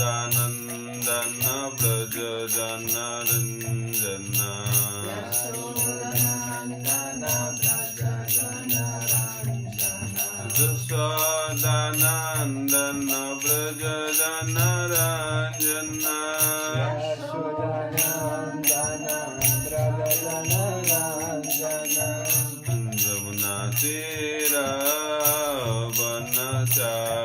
यशोदानन्दन व्रज जनरञ्जन यशोदानन्दन व्रज जनरञ्जन यमुना तीरा वनचारी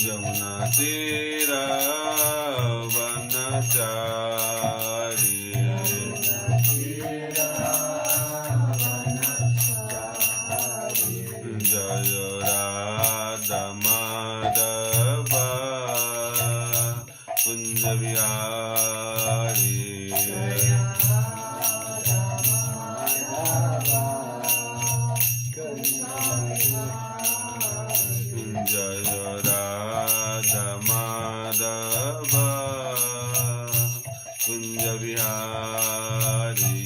यमुना तीरा वनचारी जय राधा माधव कुंज विहारी जय राधा माधव कुंज विहारी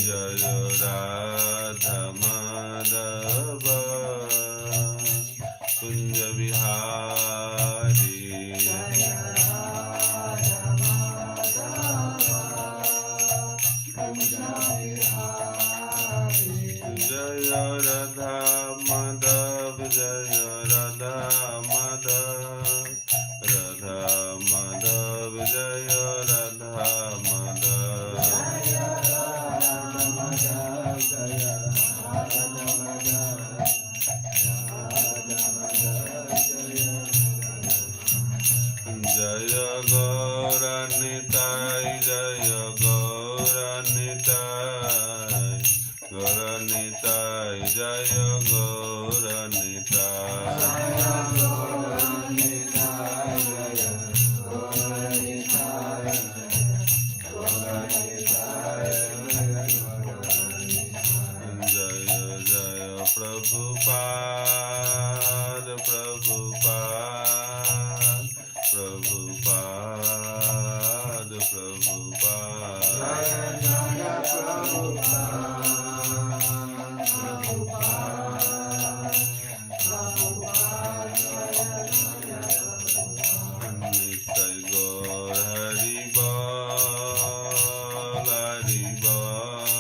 जय राधा माधव कुंज विहारी जय राधा माधव जय राधा माधव राधा माधव जय राधा माधव जय गौर निताय जय गौर निताय गौर निताय जय गौर निताय जय जय प्रभुपाद प्रभुपाद प्रभुपाद नित्य गौर हरि बोल हरि बोल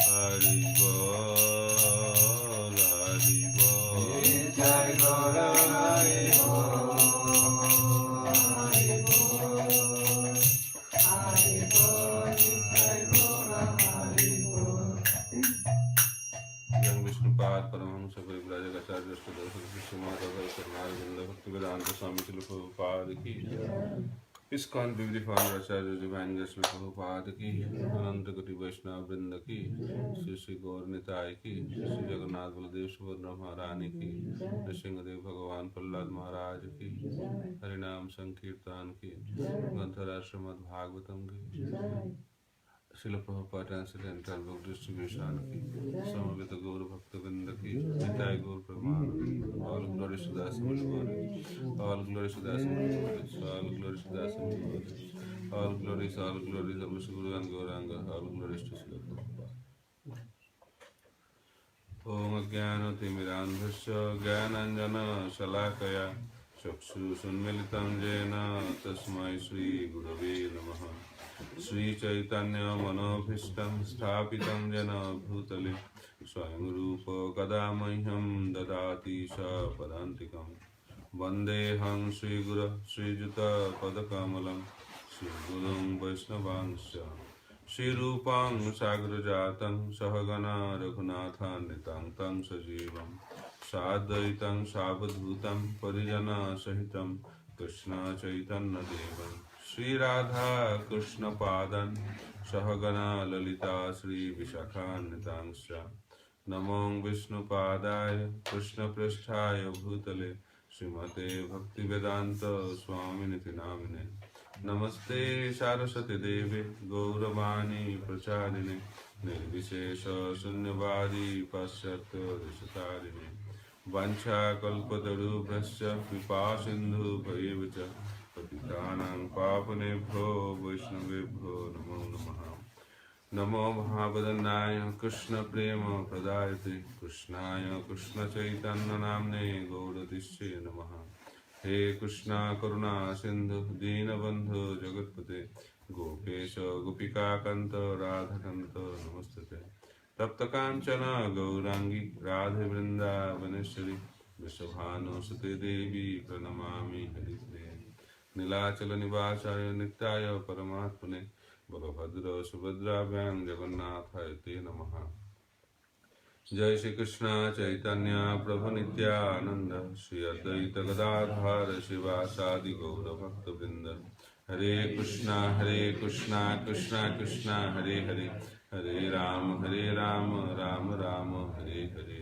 हरि बोल हरि बोल जय गौर हरि विष्णुपाद परमहंस परिव्राजकाचार्य भक्तिवेदांत स्वामी श्री प्रभुपाद की इस्कॉन बिगड़ी फाउंडर आचार्य डिवाइन कृष्ण प्रभुपाद की अनंत कोटि वैष्णव वृंद की श्री श्री गौर निताय की श्री जगन्नाथ बलदेव सुभद्रा महारानी की नृसिंहदेव भगवान प्रहलाद महाराज की हरिनाम संकीर्तन की ग्रंथराज श्रीमद् भागवतम की शिल प्रभुपाद ट्रांसलेंटल बुक डिस्ट्रीब्यूशन की समवेत गौर भक्त वृंद की निताय गौर प्रमाण all glory Sudas all glory Sudas all glory Sudas all glory समस्त गुरुगण गौरांग ऑल ग्लोरी टू शिल प्रभुपाद। ओम अज्ञानतिमिरान्धस्य ज्ञानाञ्जन शलाकया चक्षुषुन्मीलितं येन तस्मै श्री गुरवे नमः। श्री चैतन्य मनोभीष्टं स्थापितं येन भूतले स्वयं रूप कदा मह्यं ददाति स पदान्तिकं वन्देऽहं श्रीगुरो श्रीयुतपदकमलं श्रीगुरुं वैष्णवांश्च श्रीरूपं साग्रजातं सहगणा रघुनाथान्वितं तं सजीवं साद्वैतं सावधूतं परिजनसहितं कृष्ण चैतन्यदेवं श्री राधा कृष्ण पादन सहगणा ललिता श्री विशाखान्वितांश्च नमो विष्णुपादाय कृष्णपृष्ठाय भूतले श्रीमते Bhaktivedanta स्वामिनिति नामिने Namaste Saraswati Devi Gauravani Pracharine Nirvishesha Sunyavadi Pasyatya Risatarini Vancha Kalpataru Brasya Vipasindhu Bhayevacha Patitanang Papanebhyo Vaishnavebhyo Namo Namaha Namo Bhavadanaya Krishna Prema Pradayate Krishnaya Krishna Chaitanya Namne Gauradishe Namaha He Krishna Karuna Sindhu Deenabandhu Jagatpate Gopesha Gopika Kanta Radhakanta Namastate Tapta Kanchana Gaurangi Radhe Vrinda Vaneshwari Vrishabhanu Sute Devi Pranamami Harisne Nilachala Nivasaya Nityaya Paramatmane Balabhadra Subhadrabhyam Jagannathaya Te Namaha Jai Shri Krishna Chaitanya Prabhu Nityananda Shri Advaita Gadadhara Shivasadi Gaura Bhakta Vrinda Hare Krishna Krishna Krishna Hare Hare Hare Rama Rama Rama Hare Hare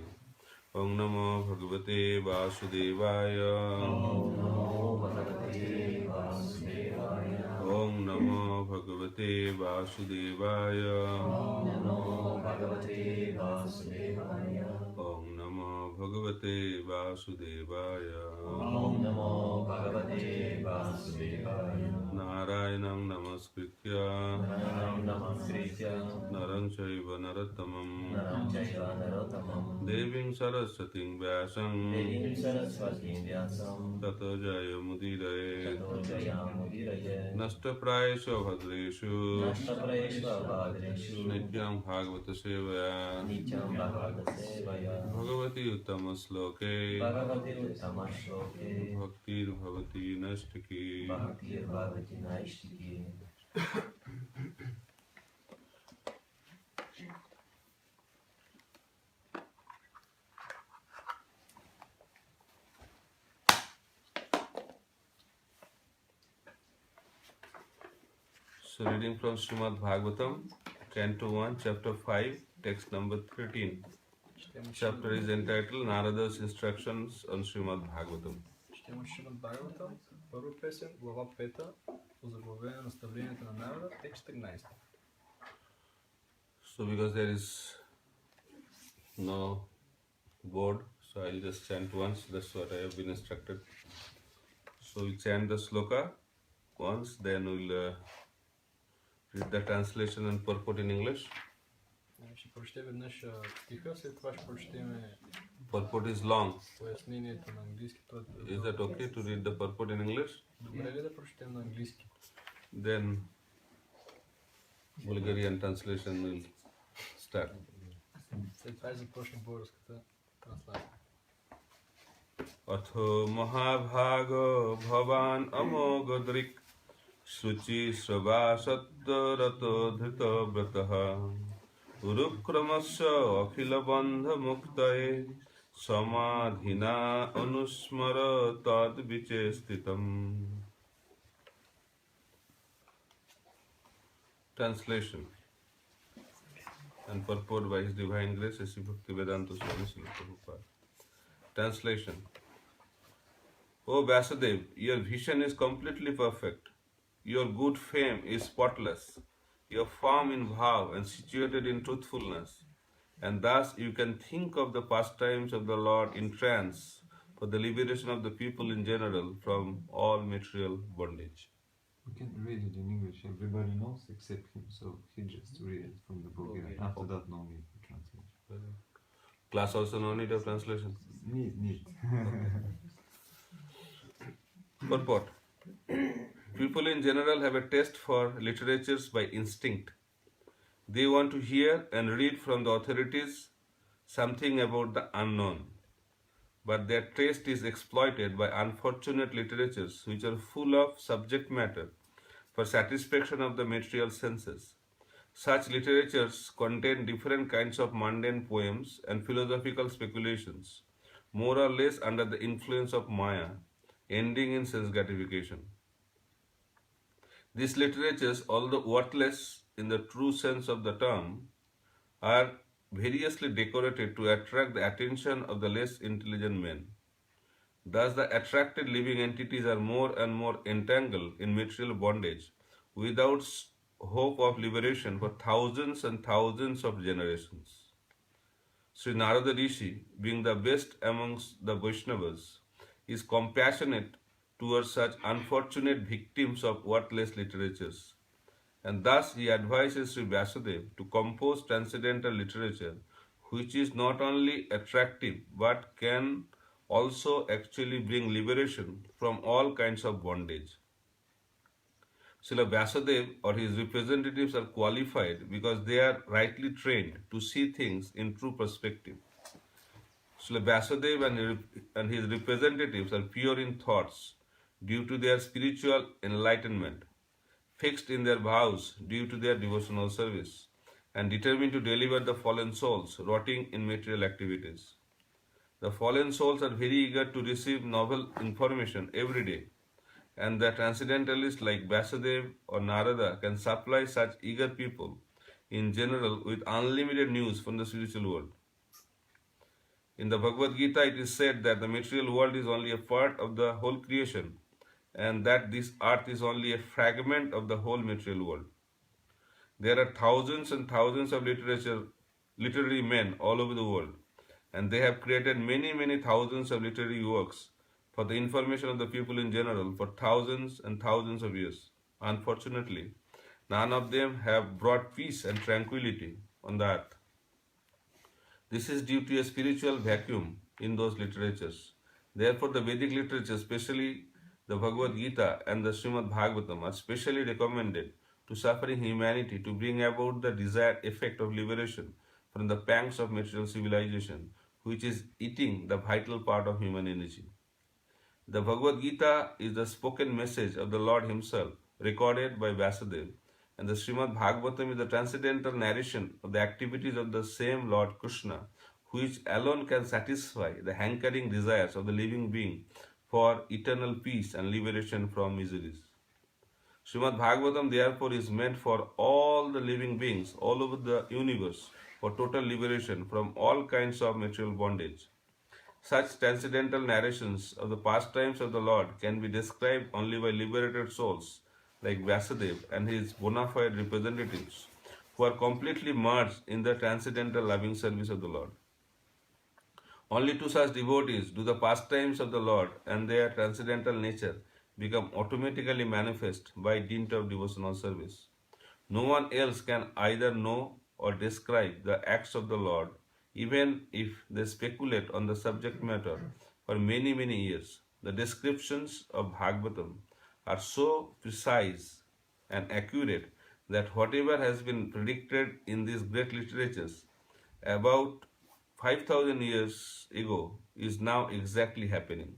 Om Namo Bhagavate Vasudevaya Om Namo Bhagavate Vasudevaya Om Namo Bhagavate Vasudevaya Om Namo Bhagavate Vasudevaya Om Namo Bhagavate Vasudevaya Om Namo Bhagavate Vasudevaya Narayanam Namaskritya Narang Chaiva Narottamam Deving Saraswating Vyasam Tato Jaya Mudiraye Nasta Prayesha Bhadreshu Nityam Bhagavata Sevaya Bhagavati Uttama Sloke Bhaktir Bhavati Nashtaki So reading from Srimad Bhagavatam, Canto 1, Chapter 5, text number 13. Chapter is entitled Narada's Instructions on Srimad Bhagavatam. Четем Шримад Бхагаватам, първа песен, глава 5, озаглавена наставлението на народа, текст 13. So because there is no board, so I'll just chant once, that's what I have been instructed. So we chant the sloka once, then we'll read the translation and purport in English. Ще прочетем веднъж стиха, след това ще прочетем Purport is long. пояснението на английски. Is that okay to read the purport in English? Добре ли да прочетем на английски? Then Bulgarian translation will start. След това започне българската трансляция. Atho Mahabhago Bhavan Amogodrik Suchi Sravasatya Rato Dhrita Vrataha Urukramasya Akhila Bandha Muktaye Samadhina Anusmara Tad Vichestitam. Translation and purport by His Divine Grace, S.C. Bhaktivedanta Swami Srila Prabhupada. Translation. O Vasudev, your vision is completely perfect. Your good fame is spotless. You are firm in vow and situated in truthfulness. And thus you can think of the pastimes of the Lord in trance for the liberation of the people in general from all material bondage. We can read it in English. Everybody knows except him, so he just read it from the Bulgarian. After that, no need for translation. Class also no need of translation? Need. Purport. People in general have a taste for literatures by instinct. They want to hear and read from the authorities something about the unknown. But their taste is exploited by unfortunate literatures which are full of subject matter for satisfaction of the material senses. Such literatures contain different kinds of mundane poems and philosophical speculations, more or less under the influence of Maya, ending in sense gratification. These literatures, although worthless in the true sense of the term, are variously decorated to attract the attention of the less intelligent men. Thus, the attracted living entities are more and more entangled in material bondage without hope of liberation for thousands and thousands of generations. Sri Narada Rishi, being the best amongst the Vaishnavas, is compassionate towards such unfortunate victims of worthless literatures. And thus he advises Sri Vyasadeva to compose transcendental literature which is not only attractive but can also actually bring liberation from all kinds of bondage. Srila Vyasadeva or his representatives are qualified because they are rightly trained to see things in true perspective. Srila Vyasadeva and his representatives are pure in thoughts due to their spiritual enlightenment, fixed in their vows due to their devotional service, and determined to deliver the fallen souls rotting in material activities. The fallen souls are very eager to receive novel information every day, and the transcendentalists like Vyasadeva or Narada can supply such eager people in general with unlimited news from the spiritual world. In the Bhagavad Gita, it is said that the material world is only a part of the whole creation, and that this earth is only a fragment of the whole material world. There are thousands and thousands of literary men all over the world, and they have created many thousands of literary works for the information of the people in general for thousands and thousands of years. Unfortunately, none of them have brought peace and tranquility on the earth. This is due to a spiritual vacuum in those literatures. Therefore, the Vedic literature, especially the Bhagavad Gita and the Srimad Bhagavatam, are specially recommended to suffering humanity to bring about the desired effect of liberation from the pangs of material civilization, which is eating the vital part of human energy. The Bhagavad Gita is the spoken message of the Lord Himself, recorded by Vyasadeva, and the Srimad Bhagavatam is the transcendental narration of the activities of the same Lord Krishna, which alone can satisfy the hankering desires of the living being for eternal peace and liberation from miseries. Srimad Bhagavatam therefore is meant for all the living beings all over the universe for total liberation from all kinds of material bondage. Such transcendental narrations of the pastimes of the Lord can be described only by liberated souls like Vyasadeva and his bona fide representatives who are completely merged in the transcendental loving service of the Lord. Only to such devotees do the pastimes of the Lord and their transcendental nature become automatically manifest by dint of devotional service. No one else can either know or describe the acts of the Lord, even if they speculate on the subject matter for many years. The descriptions of Bhagavatam are so precise and accurate that whatever has been predicted in these great literatures about 5,000 years ago is now exactly happening.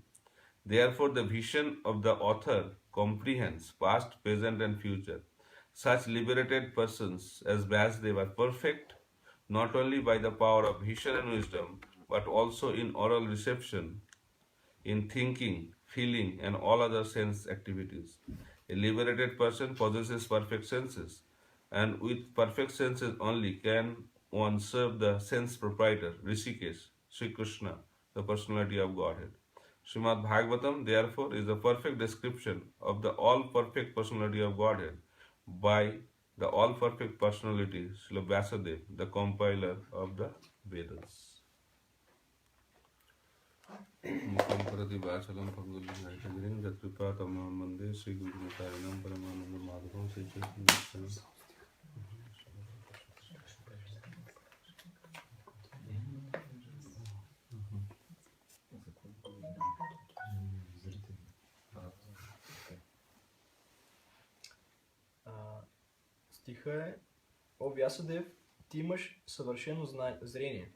Therefore, the vision of the author comprehends past, present, and future. Such liberated persons as Vyasadeva are perfect not only by the power of vision and wisdom, but also in oral reception, in thinking, feeling, and all other sense activities. A liberated person possesses perfect senses, and with perfect senses only can one serve the sense proprietor, Rishikesh, Sri Krishna, the personality of Godhead. Srimad Bhagavatam, therefore, is a perfect description of the all-perfect personality of Godhead by the all-perfect personality, Srila Vyasadeva, the compiler of the Vedas. Mukam Parati Vachalam Pangulim Naitagrim Jatripa Tamam Mande Sri Guru Nitayanam Paramananda Madhavam Sri Chaitanya. Стиха е: О Вясадев, ти имаш съвършено зрение.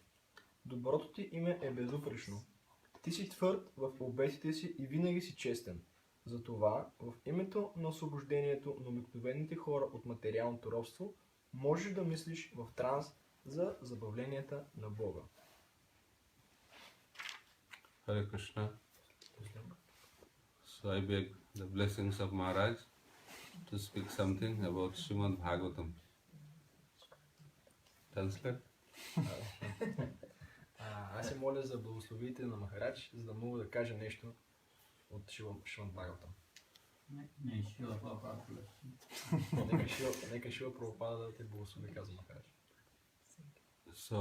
Доброто ти име е безупречно. Ти си твърд в обетите си и винаги си честен. Затова, в името на освобождението на обикновените хора от материалното робство, можеш да мислиш в транс за забавленията на Бога. Hare Krishna. So I beg the blessings of Maharaj to speak something about Srimad Bhagavatam. Translate? Аз се моля за благословите на Махарадж, за да мога да кажа нещо от Шримад Бхагаватам. Нека Шила Прабхупада да те благослови, каза Махарадж. So,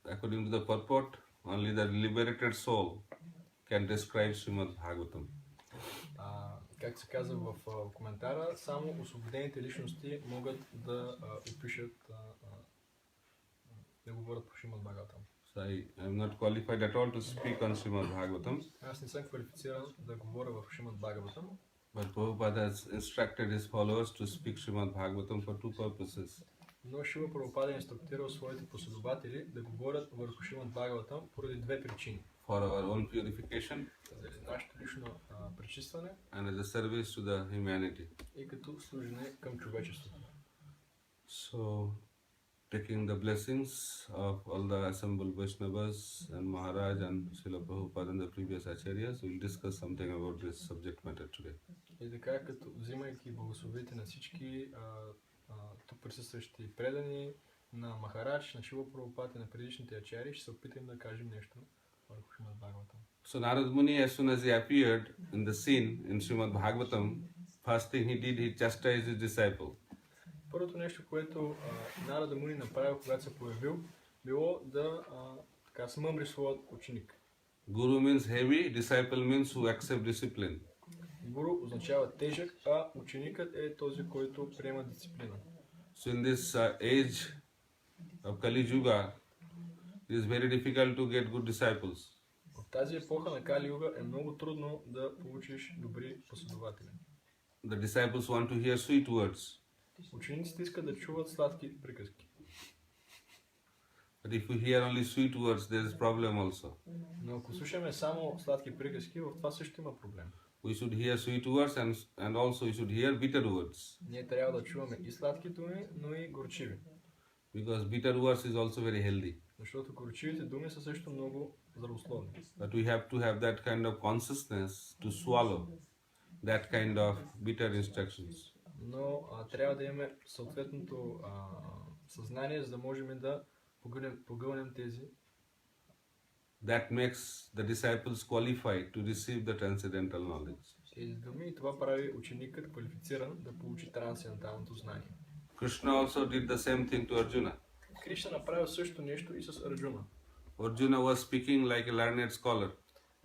according to the purport, only the liberated soul can describe Srimad Bhagavatam. Както се казва в коментара, само освободените личности могат да опишат, да говорят по Шримад Бхагаватам. So I am not qualified at all to speak on Srimad Bhagavatam. Аз не съм квалифициран да говоря в Шримад Бхагаватам. But Prabhupada has instructed his followers to speak Srimad Bhagavatam for two purposes. Но Шила Прабхупада е инструктирал своите последователи да говорят върху Шримад Бхагаватам поради две причини. For our own purification За нашето лично пречистване and as a service to the humanity. и като служене към човечеството. So, taking the blessings of all the assembled Vaishnavas and Maharaj and Srila Prabhupada and the previous Acharyas, we will discuss something about this subject matter today. И така, като взимайки благословите на всички тук присъстващи предани, на Махарадж, на Шила Прабхупада и на предишните ачари, ще се опитам да кажем нещо върху Шримад Бхагаватам. So Narad Muni, as soon as he appeared in the scene in Srimad Bhagavatam, first thing he did, he chastised his disciple. Първото нещо, което Нарада Муни направил, когато се появил, било да смъмри своят ученик. Guru means heavy, disciple means who accept discipline. Гуру означава тежък, а ученикът е този, който приема дисциплина. So in this age of Kali Yuga, it is very difficult to get good disciples. В тази епоха на Кали Юга е много трудно да получиш добри последователи. The disciples want to hear sweet words. Учениците искат да чуват сладки приказки. But if we hear only sweet words, there is problem also. Но ако слушаме само сладки приказки, в това също има проблем. We should hear sweet words and also we should hear bitter words. Ние трябва да чуваме и сладки думи, но и горчиви. Because bitter words is also very healthy. Защото горчивите думи са също много здравословни. But we have to have that kind of consciousness to swallow that kind of bitter instructions. Но трябва да имаме съответното съзнание, за да можем да погълнем тези. That makes the disciples qualified to receive the transcendental knowledge. Тези думи и това прави ученикът квалифициран да получи трансценденталното знание. Krishna also did the same thing to Arjuna. Кришна направил също нещо и с Арджуна. Arjuna was speaking like a learned scholar.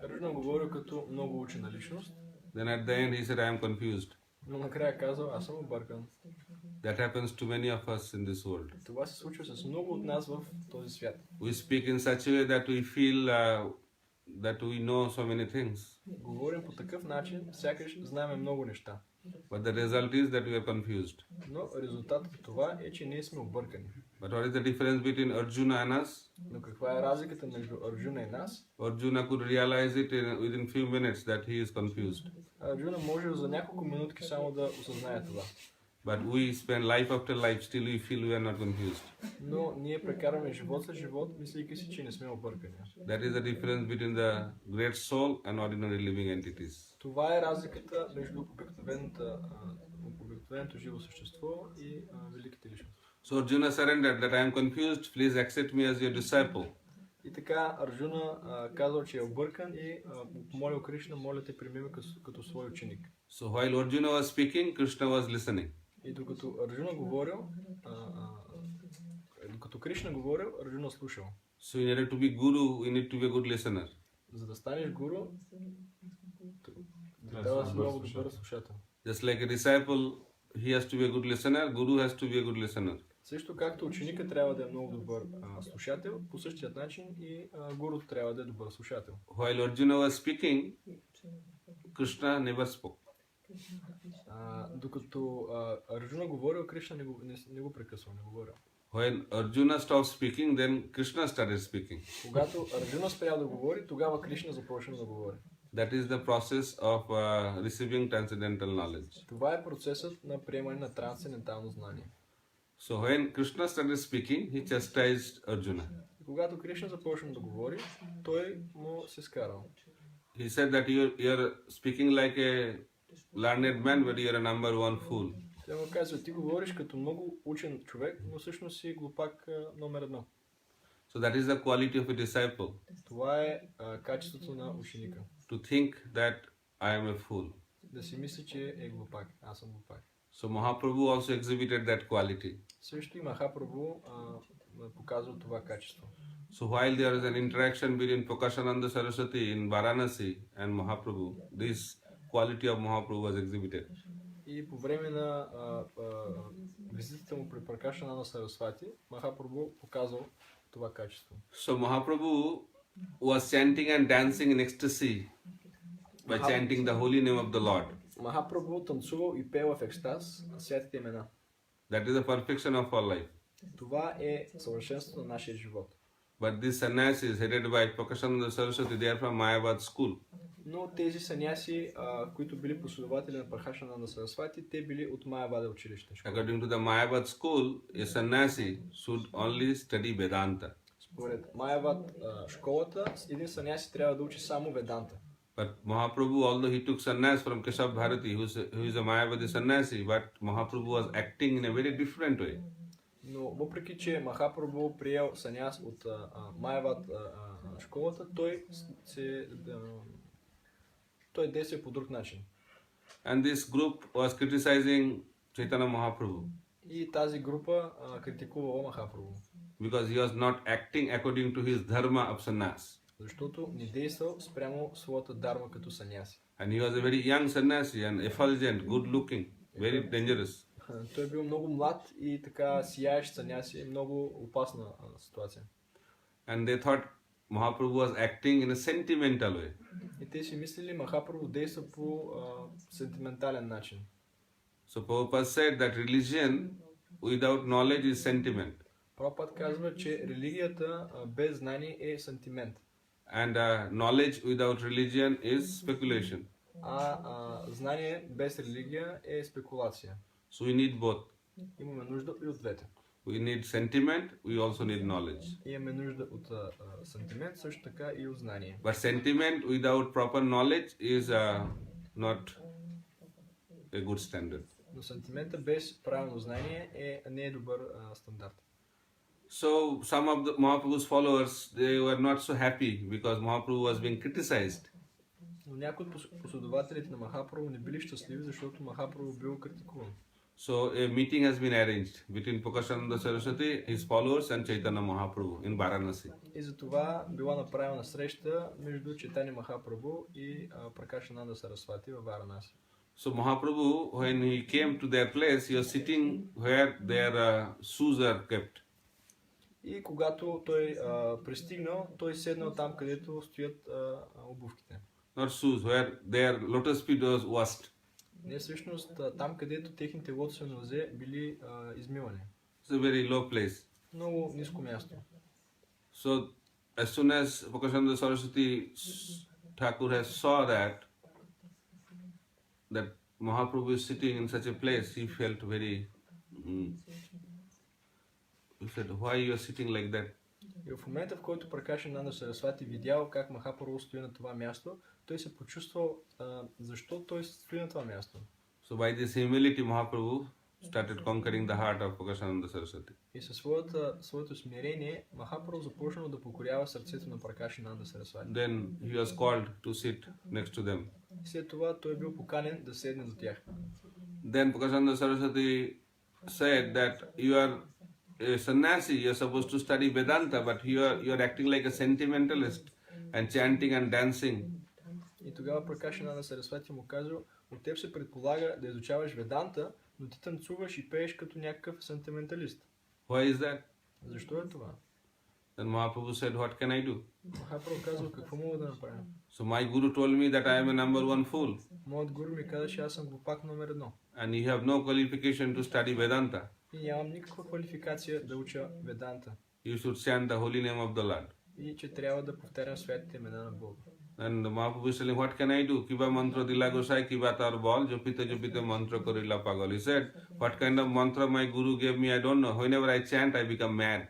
Арджуна говорил като много учена личност. Then at the end he said, I am confused. Но накрая казал, аз съм объркан. That happens to many of us in this world. Това се случва с много от нас в този свят. We speak in such a way that we feel that we know so many things. Говорим по такъв начин, сякаш знаем много неща. But the result is that we are confused. Но резултатът от това е, че ние сме объркани. But what is the difference between Arjuna and us? Но каква е разликата между Арджуна и нас? Arjuna could realize it within few minutes that he is confused. Арджуна може за няколко минутки само да осъзнае това. But we spend life after life, still we feel we are not confused. Но ние прекарваме живот след живот, мислейки си, че не сме объркани. That is the difference between the great soul and ordinary living entities. Това е разликата между обикновеното живо същество и великите личности. So Arjuna surrendered that I am confused, please accept me as your disciple. И така Арджуна казал, че е объркан и помолил Кришна, моля те прими ме като свой ученик. So while Arjuna was speaking, Krishna was listening. И докато Арджуна говорил, докато Кришна говорил, Арджуна слушал. So in order to be guru, we need to be a good listener. За да станеш гуру, трябва да си много добър слушател. Just like a disciple, he has to be a good listener, guru has to be a good listener. Също както ученикът трябва да е много добър слушател, по същия начин и гурото трябва да е добър слушател. While Arjuna was speaking, Krishna never spoke. Докато Арджуна говорил, Кришна не го прекъсвал, не говорил. When Arjuna stopped speaking, then Krishna started speaking. Когато Арджуна спря да говори, тогава Кришна започна да говори. That is the process of receiving transcendental knowledge. Това е процесът на приемане на трансцендентално знание. So when Krishna started speaking, he chastised Arjuna. Когато Кришна започна да говори, той му се скарал. He said that you are speaking like a learned man, but you are a number one fool. Той му казва, ти говориш като много учен човек, но всъщност си глупак номер едно. So that is the quality of a disciple, Това е качеството на ученика. to think that I am a fool. Да си мисли, че е глупак. Аз съм глупак. So Mahaprabhu also exhibited that quality. Също и Махапрабху показва това качество. So while there is an interaction between Prakashananda Saraswati in Varanasi and Mahaprabhu, this quality of Mahaprabhu was exhibited. И по време на визитата му при Пракашананда Сарасвати, Махапрабху показал това качество. So Mahaprabhu was chanting and dancing in ecstasy by chanting the holy name of the Lord. Махапрабху танцувал и пел в екстаз святите имена. That is the perfection of our life. Това е съвършенството на нашия живот. But these sannyasis headed by Prakashananda Saraswati, they are from Mayavad school. Но тези саняси, които били последователи на Пракашананда Сарасвати, те били от Майявада училище. According to the Mayavad school, a sannyasi should only study Vedanta. Според Майявад школата, един саняси трябва да учи само Веданта. But Mahaprabhu, although he took sannyas from Keshav Bharati, who is a Mayavadi sannyasi, but Mahaprabhu was acting in a very different way. Но въпреки, че Махапрабху приел саняс от Майявад школата, той действа по друг начин. And this group was criticizing Chaitanya Mahaprabhu И тази група критикувала Махапрабху, because he was not acting according to his dharma of sannyas. защото не действал спрямо своята дарма като саняси. And he was a very young sannyasi and effulgent, good looking, very dangerous. Той бил много млад и така сияещ саняси, много опасна ситуация. And they thought Mahaprabhu was acting in a sentimental way. И те си мислили, Махапрабху действа по сентиментален начин. So Prabhupada said that religion without knowledge is sentiment. Прабхупад казва, че религията без знание е сантимент. And knowledge without religion is speculation. Знание без религия е спекулация. So we need both. Имаме нужда и от двете. We need sentiment, we also need knowledge. Имаме нужда от сантимент, също така и от знание. But sentiment without proper knowledge is not a good standard. Но сантимента без правилно знание не е добър стандарт. So some of the Mahaprabhu's followers, they were not so happy because Mahaprabhu was being criticized. Но някои от последователите на Махапрабху не били щастливи, защото Махапрабху бил критикуван. So a meeting has been arranged between Prakashananda Saraswati, his followers, and Chaitanya Mahaprabhu in Varanasi. И за това била направена среща между Чайтаня Махапрабху и Пракашананда Сарасвати във Варанаси. So Mahaprabhu, when he came to their place, he was sitting where their shoes are kept. И когато той пристигнал, той седнал там, където стоят обувките. Not shoes, where their lotus feet was washed. Не всъщност там, където техните лотосови нозе били измивани. It's a very low place. Много ниско място. So as soon as Prakashananda Saraswati Thakur has saw that Mahaprabhu is sitting in such a place, he felt very. He said, "Why you are sitting like that?" И в момента, в който Пракашананда Сарасвати видял как Махапрабху стои на това място, той се почувствал защо той стои на това място. So by this humility, Mahaprabhu started conquering the heart of Prakashananda Saraswati. И със своето смирение Махапрабху започнал да покорява сърцето на Пракашананда Сарасвати. Then he was called to sit next to them. И след това той бил поканен да седне до тях. Then Prakashananda Saraswati said that you are a sannyasi, you are supposed to study Vedanta, but you are acting like a sentimentalist and chanting and dancing. И тогава Пракашананда Сарасвати му казал, от теб се предполага да изучаваш Веданта, но ти танцуваш и пееш като някакъв сентименталист. Why is that? Защо е това? Then Mahaprabhu said, what can I do? Махапрабху казал, какво мога да направя? So my guru told me that I am a number one fool. Моят гуру ми каза, че аз съм глупак номер 1. And you have no qualification to study Vedanta. И нямам никаква квалификация да уча Веданта. You should chant the holy name of the Lord. И че трябва да повтарям святите имена на Бога. And Mahaprabhu is telling, what can I do? Kiba mantra dila gosai, kiba tar bol, jopite mantra korila pagal. He said, what kind of mantra my guru gave me, I don't know. Whenever I chant, I become mad.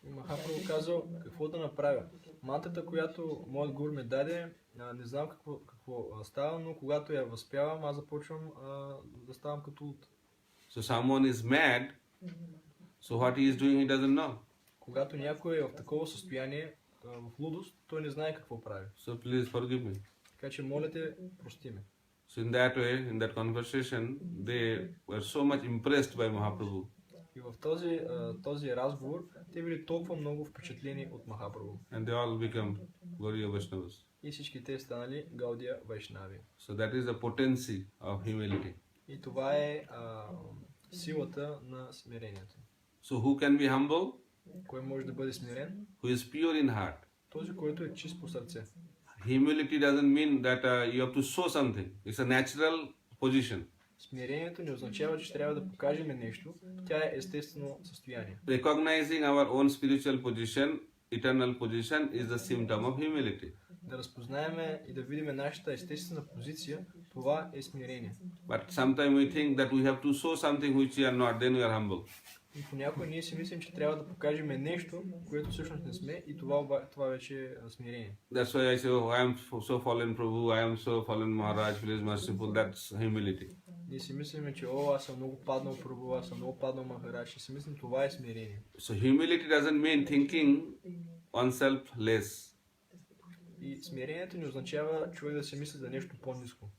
И Махапрабху казал, какво да направя? Мантрата, която моят гуру ми даде, не знам какво става, но когато я възпявам, аз започвам да ставам като луд. So someone is mad, so what he is doing, he doesn't know. Когато някой е в такова състояние, в лудост, той не знае какво прави. So please forgive me. Така че моля те, прости ме. So in that way, in that conversation, they were so much impressed by Mahaprabhu. И в този разговор, те били толкова много впечатлени от Махапрабху. And they all become Gauriya Vaishnavas. И всички те станали Гаудия Вайшнави. So that is the potency of humility. И това е силата на смирението. So who can be humble? Кой може да бъде смирен? Who is pure in heart. Този, който е чист по сърце. Humility doesn't mean that you have to show something. It's a natural position. Смирението не означава, че трябва да покажем нещо. Тя е естествено състояние. Recognizing our own spiritual position, eternal position, is the symptom of humility. Да разпознаеме и да видим нашата естествена позиция, това е смирение. But sometimes we think that we have to show something which we are not, then we are humble. И понякога ние си мислим, че трябва да покажем нещо, което всъщност не сме, и това вече е смирение. That's why I say, oh, I am so fallen Prabhu, I am so fallen Maharaj, please merciful. That's humility. Ние си мислим, че аз съм много паднал Прабху, аз съм много паднал Махарадж, и си мислим, това е смирение. So humility doesn't mean thinking oneself less. И смирението не означава човек да се мисли за нещо по-ниско.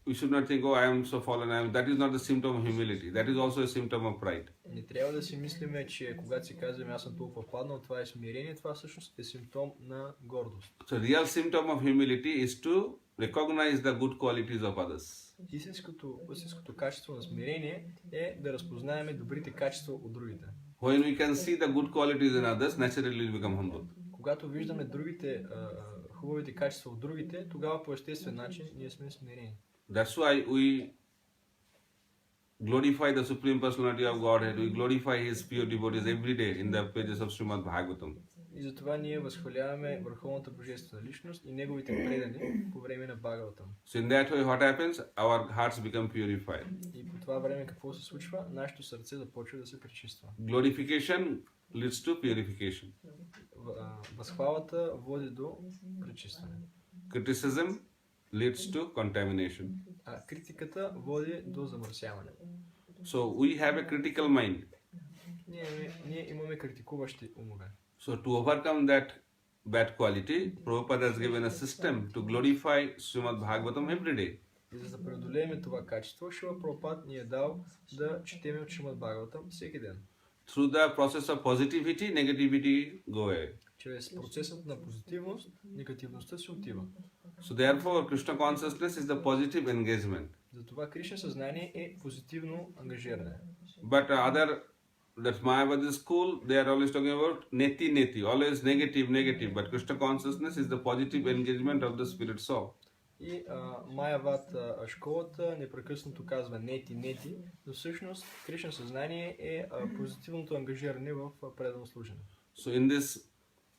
We should not think, oh, I am so fallen. That is not the symptom of humility. That is also a symptom of pride. Не трябва да си мислиме, че когато си казваме аз съм толкова паднал, това е смирение, това всъщност е симптом на гордост. So real symptom of humility is to recognize the good qualities of others. Истинското качество на смирение е да разпознаем добрите качества от другите. When we can see the good qualities in others, naturally we become humble. Когато виждаме хубавите качества от другите, тогава по естествен начин ние сме смирени. That's why we glorify the Supreme Personality of Godhead. We glorify His pure devotees every day in the pages of Srimad Bhagavatam. И затова ние възхваляваме Върховната Божествена личност и Неговите предани по време на Бхагаватам. So in that way what happens? Our hearts become purified. И по това време какво се случва? Нашето сърце започва да се пречиства. Glorification leads to purification. Възхвалата води до пречистване. Criticism leads to contamination. А критиката води до замърсяване. So we have a critical mind. Ние имаме критикуващи умове. So to overcome that bad quality, Prabhupada has given a system to glorify Srimad Bhagavatam every day. И за да преодолеем това качество, Шрила Прабхупад ни е дал да четем от Шримад Бхагаватам всеки ден. Through the process of positivity, negativity go away. Чрез процесът на позитивност, негативността се отива. So therefore, Krishna consciousness is the positive engagement. Затова Кришна съзнание е позитивно ангажиране. But that Mayavadi school, they are always talking about neti, always negative. But Krishna consciousness is the positive engagement of the spirit soul. И Майават школата непрекъснато казва нети, но всъщност Кришна съзнание е позитивното ангажиране в предано служене. So in this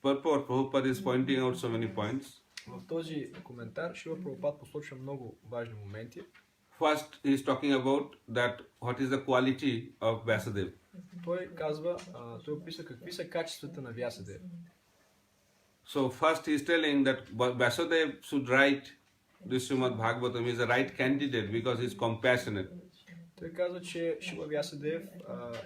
purport, Prabhupada is pointing out so many points. В този коментар Шрила Прабхупад посочва много важни моменти. First, he is talking about that what is the quality of Vyasadeva. Той описва какви са качествата на Вясадев. So first he is telling that Vyasadeva should write this Srimad Bhagavatam. He is a right candidate because he is compassionate. Той казва, че Шрила Вясадев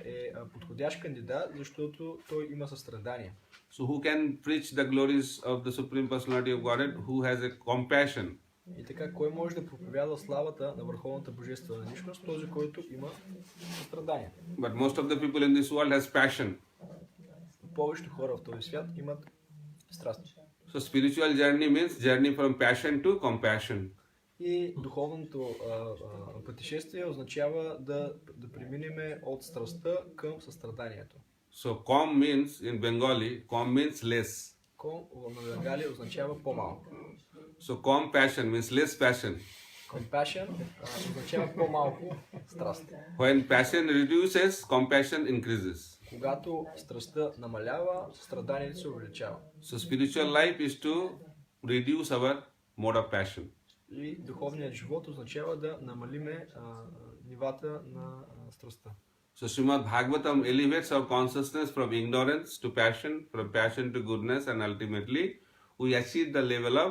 е подходящ кандидат, защото той има състрадание. So who can preach the glories of the Supreme Personality of Godhead? Who has a compassion? И така, кой може да проповядва славата на Върховната Божествена личност? Този, който има състрадание. But most of the people in this world has passion. Повечето хора в този свят имат страсти. So spiritual journey means journey from passion to compassion. И духовното пътешествие означава да преминем от страстта към състраданието. So calm means in Bengali, calm means less. Ком на Бенгалия означава по-малко. So compassion means less passion. Compassion означава по-малко страст. When passion reduces, compassion increases. Когато страстта намалява, страданието се увеличава. So spiritual life is to reduce our mode of passion. И духовният живот означава да намалиме нивата на страстта. So Srimad Bhagavatam elevates our consciousness from ignorance to passion, from passion to goodness, and ultimately we achieve the level of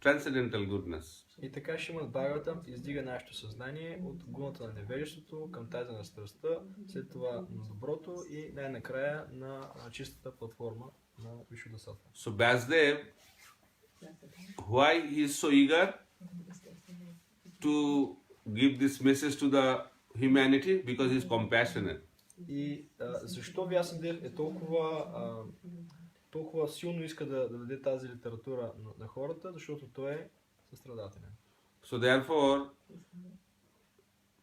transcendental goodness. И така Шримад Бхагаватам издига нашето съзнание от гуната на невежеството към тази на страстта, след това на доброто и най-накрая на чистата платформа на Вишудасата. So Vasudev, why he is so eager to give this message to the humanity? Because he is compassionate. И защо Вясадев е толкова силно иска да даде тази литература на хората? Защото той е състрадателен. So therefore,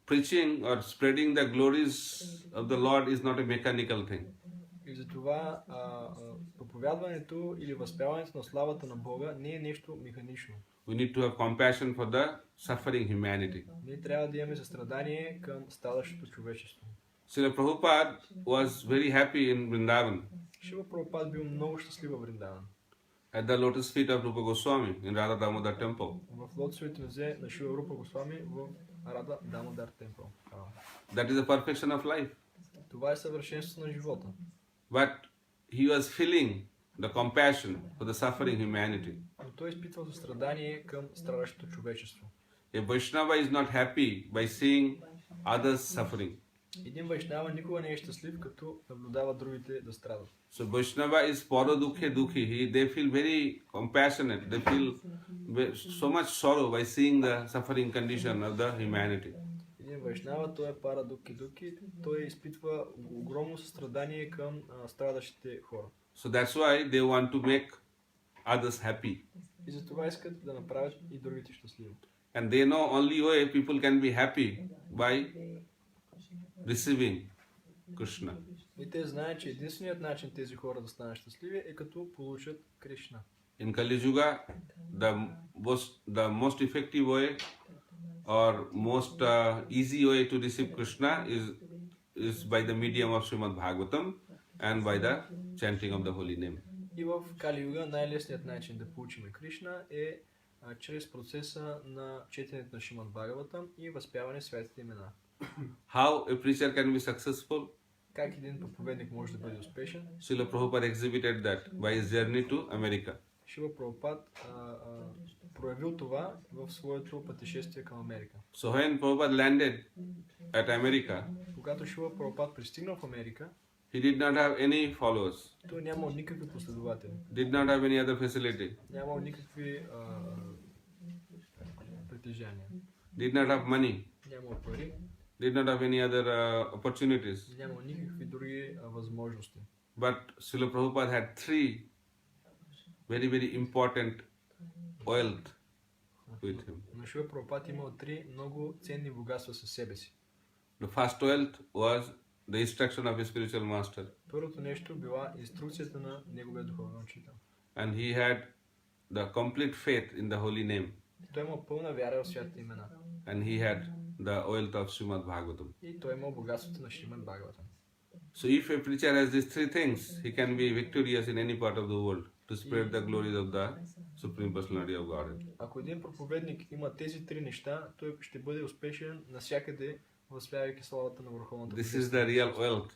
preaching or spreading the glories of the Lord is not a mechanical thing. И затова проповядването или възпяването на славата на Бога не е нещо механично. We need to have compassion for the suffering humanity. Ние трябва да имаме състрадание към страдащото човечество. Srila Prabhupada was very happy in Vrindavan Шива Прабхупад бил много щастлив във Вриндаван. at the lotus feet of Rupa Goswami in Radha Damodar temple. В лотосовите нозе на Шива Рупа Госвами в Рада Дамодар темпъл. That is the perfection of life. Това е съвършенството на живота. But he was feeling the compassion for the suffering humanity. Но той изпитва състрадание към страдащото човечество. A Vaishnava is not happy by seeing others suffering. Един вайшнава никога не е щастлив, като наблюдава другите да страдат. So Vaishnava is para dukhe dukhi. They feel very compassionate. They feel so much sorrow by seeing the suffering condition of the humanity. Един вайшнава, той е пара дуки, той изпитва огромно състрадание към страдащите хора. So that's why they want to make others happy. И затова искат да направят и другите щастливи. And they know only way people can be happy by receiving Krishna. И те знаят, че единственият начин тези хора да станат щастливи е като получат Кришна. In Kali Yuga, the most effective way or most easy way to receive Krishna is by the medium of Srimad Bhagavatam and by the chanting of the holy name. И в Кали Юга най-лесният начин да получим Кришна е чрез процеса на четенето на Шримад Бхагаватам и възпяване святите имена. How a preacher can be successful? Как един проповедник може да бъде успешен? Srila Prabhupada exhibited that by his journey to America. Шива Прабхупад проявил това в своето пътешествие към Америка. So when Prabhupada landed at America, Когато Шива Прабхупад пристигнал в Америка, he did not have any followers, той нямал никакви последователи, did not have any other facility, нямал никакви притежания, did not have money, нямал пари, did not have any other opportunities. нямал никакви други възможности. But Srila Prabhupada had three very important wealth with him. Но Шива Прабхупад имал три много ценни богатства със себе си. The first wealth was the instruction of his spiritual master. Първото нещо била инструкцията на неговия духовен учител. And he had the complete faith in the holy name. Той имал пълна вяра в святите имена. And he had the wealth of Srimad Bhagavatam. И той имал богатството на Шримад Бхагаватам. So if a preacher has these three things, he can be victorious in any part of the world to spread the glories of the Supreme Personality of Godhead. Ако един проповедник има тези три неща, той ще бъде успешен навсякъде, възпявайки славата на Върховната This is Божествена. the real wealth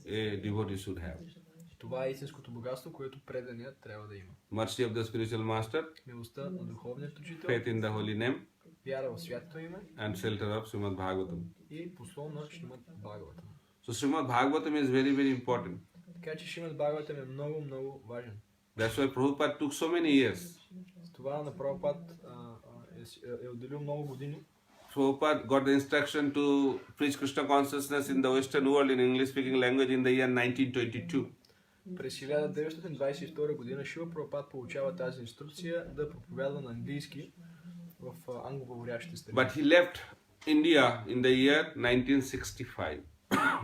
a devotee should have. Това е истинското богатство, което преданият трябва да има. Mercy of the spiritual master, Милостта на духовният учител, faith in the holy name, вяра в святото име and shelter of Srimad Bhagavatam. и послон на Шримад Бхагаватам. So Srimad Bhagavatam is very important. Така че Шримад Бхагаватам е много важен. That's why Prabhupada took so many years. С това на Прабхупад е отделил много години. Prabhupada got the instruction to preach Krishna consciousness in the Western world in English-speaking language in the year 1922. През 1922 година Шива Прабхупад получава тази инструкция да проповядва на английски в англоговорящите страни. But he left India in the year 1965.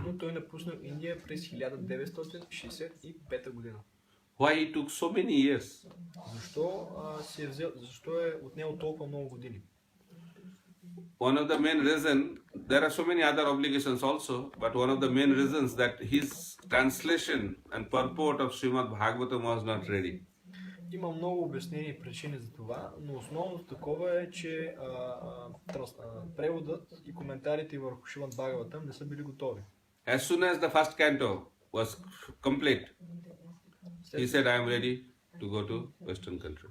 Но той напуснал Индия през 1965 година. Why he took so many years? Защо е отнел толкова много години? One of the main reasons, there are so many other obligations also, but one of the main reasons that his translation and purport of Srimad Bhagavatam was not ready. Има много обяснени и причини за това, но основното такова е, че преводът и коментарите върху Шримад Бхагаватам не са били готови. As soon as the first canto was complete, he said, I am ready to go to Western country.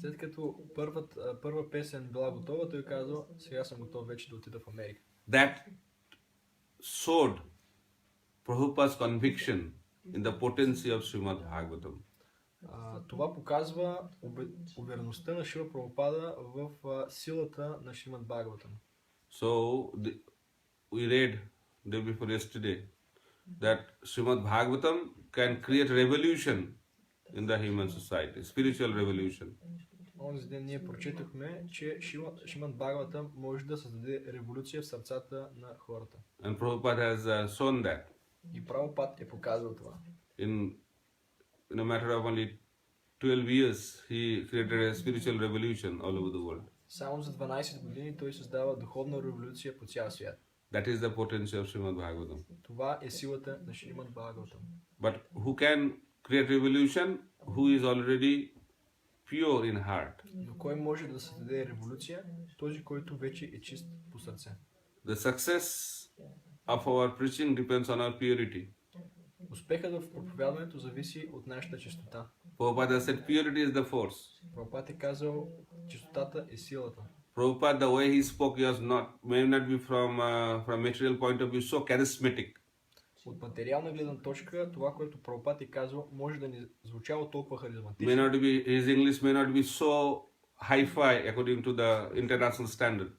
След като първа песен била готова, той казал, сега съм готов вече да отида в Америка. That showed Prabhupada's conviction in the potency of Srimad Bhagavatam. Това показва увереността на Шрила Прабхупада в силата на Шримад Бхагаватам. So we read day before yesterday that Srimad Bhagavatam can create revolution in the human society, spiritual revolution. Онзи ден ние прочетохме, че Шримад Бхагаватам може да създаде революция в сърцата на хората. And Prabhupada has shown that. И Прабхупад е показал това. In a matter of only 12 years, he created a spiritual revolution all over the world. Само за 12 години той създава духовна революция по цял свят. That is the potency of Srimad Bhagavatam. Това е силата на Шримад Бхагаватам. But who can create revolution? Who is already pure in heart. Но кой може да създаде революция? Този, който вече е чист по сърце. The success of our preaching depends on our purity. Успехът в проповядването зависи от нашата чистота. Prabhupada said purity is the force. Прабхупад е казал, чистотата е силата. Prabhupada, the way he spoke may not be from material point of view so charismatic. От материална гледна точка, това, което Прабхупад е казал, може да не звучало толкова харизматично. His English may not be so hi-fi according to the international standard.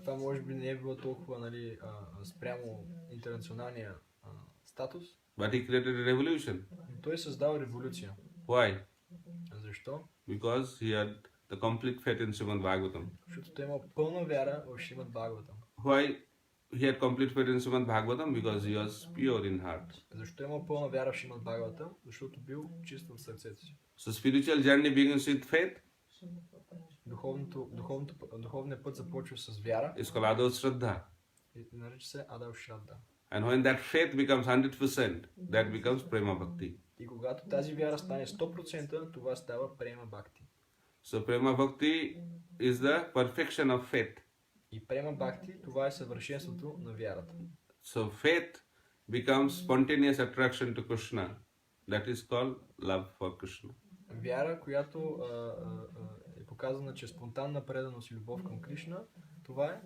Това може би не е било толкова спрямо интернационалния статус. But he created a revolution. Но той е създал революция. Why? Защо? Because he had the complete faith in Srimad Bhagavatam. Защото той има пълна вяра в Шримад Бхагаватам. Why he had complete faith in Srimad Bhagavatam? Because he was pure in heart. Защо има пълна вяра в Шримад Бхагаватам? Защото бил чист в сърцето си. So spiritual journey begins with faith. Духовният път започва с вяра. It's called Adav Shraddha. И нарича се Адав Шрадда. And when that faith becomes 100%, that becomes Prema Bhakti. И когато тази вяра стане 100%, това става Према Бхакти. So Prema Bhakti is the perfection of faith. И Према Бхакти, това е съвършенството на вярата. So faith becomes spontaneous attraction to Krishna. That is called love for Krishna. Вяра, която е показана, че спонтанна преданост и любов към Кришна, това е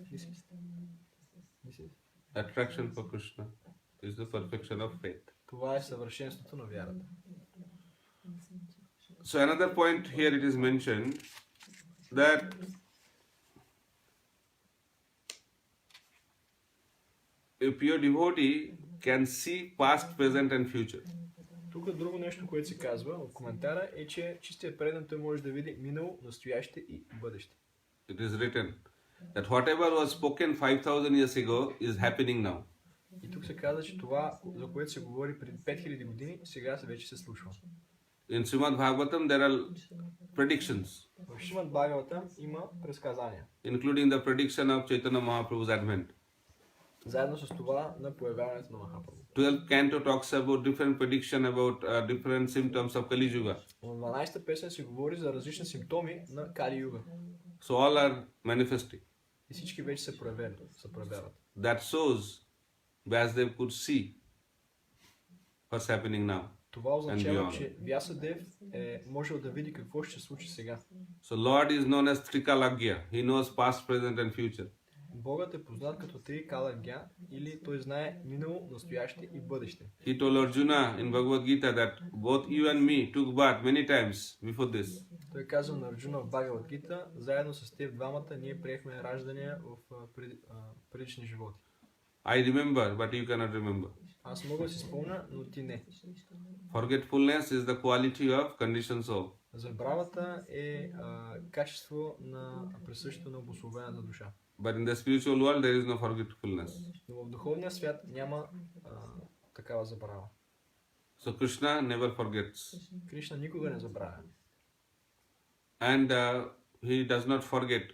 Attraction for Krishna is the perfection of faith. Това е съвършенството на вярата. So another point here it is mentioned that a pure devotee can see past, present and future. Тук друго нещо, което се казва в коментара е, че чистият предан той може да види минало, настояще и бъдеще. It is written that whatever was spoken 5000 years ago is happening now. И тук се казва, че това, за което се говори преди 5000 години, сега вече се случва. In Srimad Bhagavatam there are predictions, В Шримад Бхагаватам има предсказания, including the prediction of Chaitanya Mahaprabhu's advent. заедно с това на появяването на Махапрабху. 12th canto talks about different prediction about different symptoms of Kali Yuga. В 12-та песен се говори за различни симптоми на Кали Юга. So all are manifesting. И всички вече се проявяват. That shows Vyasdev could see what's happening now. Това означава, че Вясадев е можел да види какво ще се случи сега. So Lord is known as Trikalagya. He knows past, present and future. Богът е познат като Трикалагя, или той знае минало, настояще и бъдеще. He told Arjuna in Bhagavad Gita that both you and me took birth many times before this. Той казва на Арджуна в Бхагавад Гита, заедно с теб двамата ние приехме раждания в предишни животи. I remember, but you cannot remember. Аз мога да си спомня, но ти не. Forgetfulness is the quality of conditioned soul. Забравата е качество на присъщото на обусловената душа. But in the spiritual world there is no forgetfulness. Но в духовния свят няма такава забрава. So Krishna never forgets. Кришна никога не забравя. And he does not forget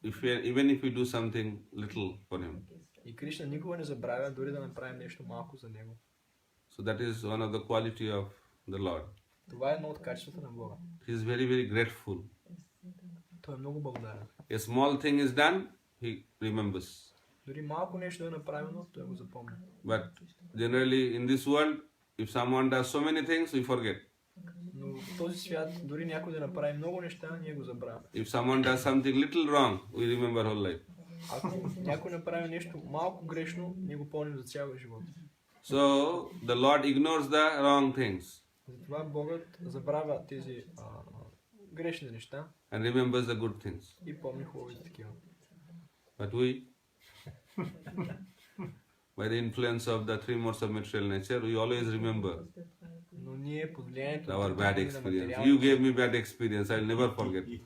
even if we do something little for him. И Кришна никога не забравя, дори да направим нещо малко за него. So that is one of the quality of the Lord. Това е едно от качествата на Бога. He is very, very grateful. Той е много благодарен. A small thing is done, he remembers. Дори малко нещо е направено, той го запомня. But generally in this world, if someone does so many things, we forget. Но в този свят, дори някой да направи много неща, ние го забравяме. If someone does something little wrong, we remember whole life. Ако някой направи нещо малко грешно, ние го помним за цял живот. So the Lord ignores the wrong things Затова Богът забравя тези грешни неща and remembers the good things. и помни хубавите такива. But we, by the influence of the three modes of material nature, we always remember Но ние под влиянието our на bad трите гуни на experience. You материалната- gave me bad experience, I'll never forget.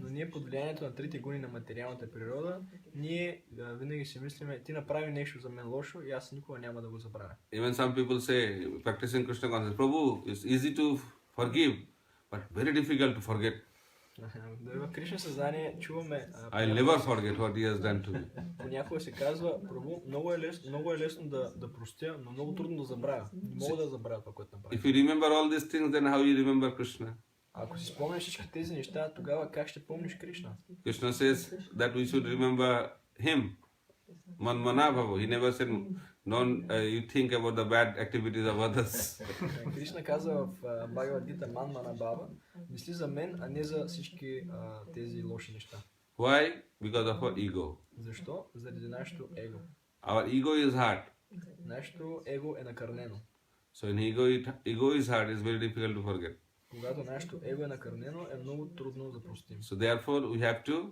но ние под влиянието на трите гуни на материалната природа, ние винаги си мислиме, ти направи нещо за мен лошо и аз никога няма да го забравя. Even some people say, practicing Krishna consciousness, Prabhu, it's easy to forgive, but very difficult to forget. Дори в Кришна съзнание чуваме, I'll never forget what he has done to me. понякога се казва, Прабу, много е лесно да простя, но много трудно да забравя. Не мога да забравя това, което направи. If you remember all these things, then how you remember Krishna? Ако си спомняш всички тези неща, тогава как ще помниш Кришна? Krishna says that we should remember him. Manmana bhava. He never said, you think about the bad activities of others. Кришна каза в Бхагавад Гита Ман Мана Баба, мисли за мен, а не за всички тези лоши неща. Why? Because of our ego. Защо? Заради нашето его. Our ego is hard. Нашето его е накърнено. So when ego is hard, it's very difficult to forget. Когато нашето его е накърнено, е много трудно да простим. So therefore, we have to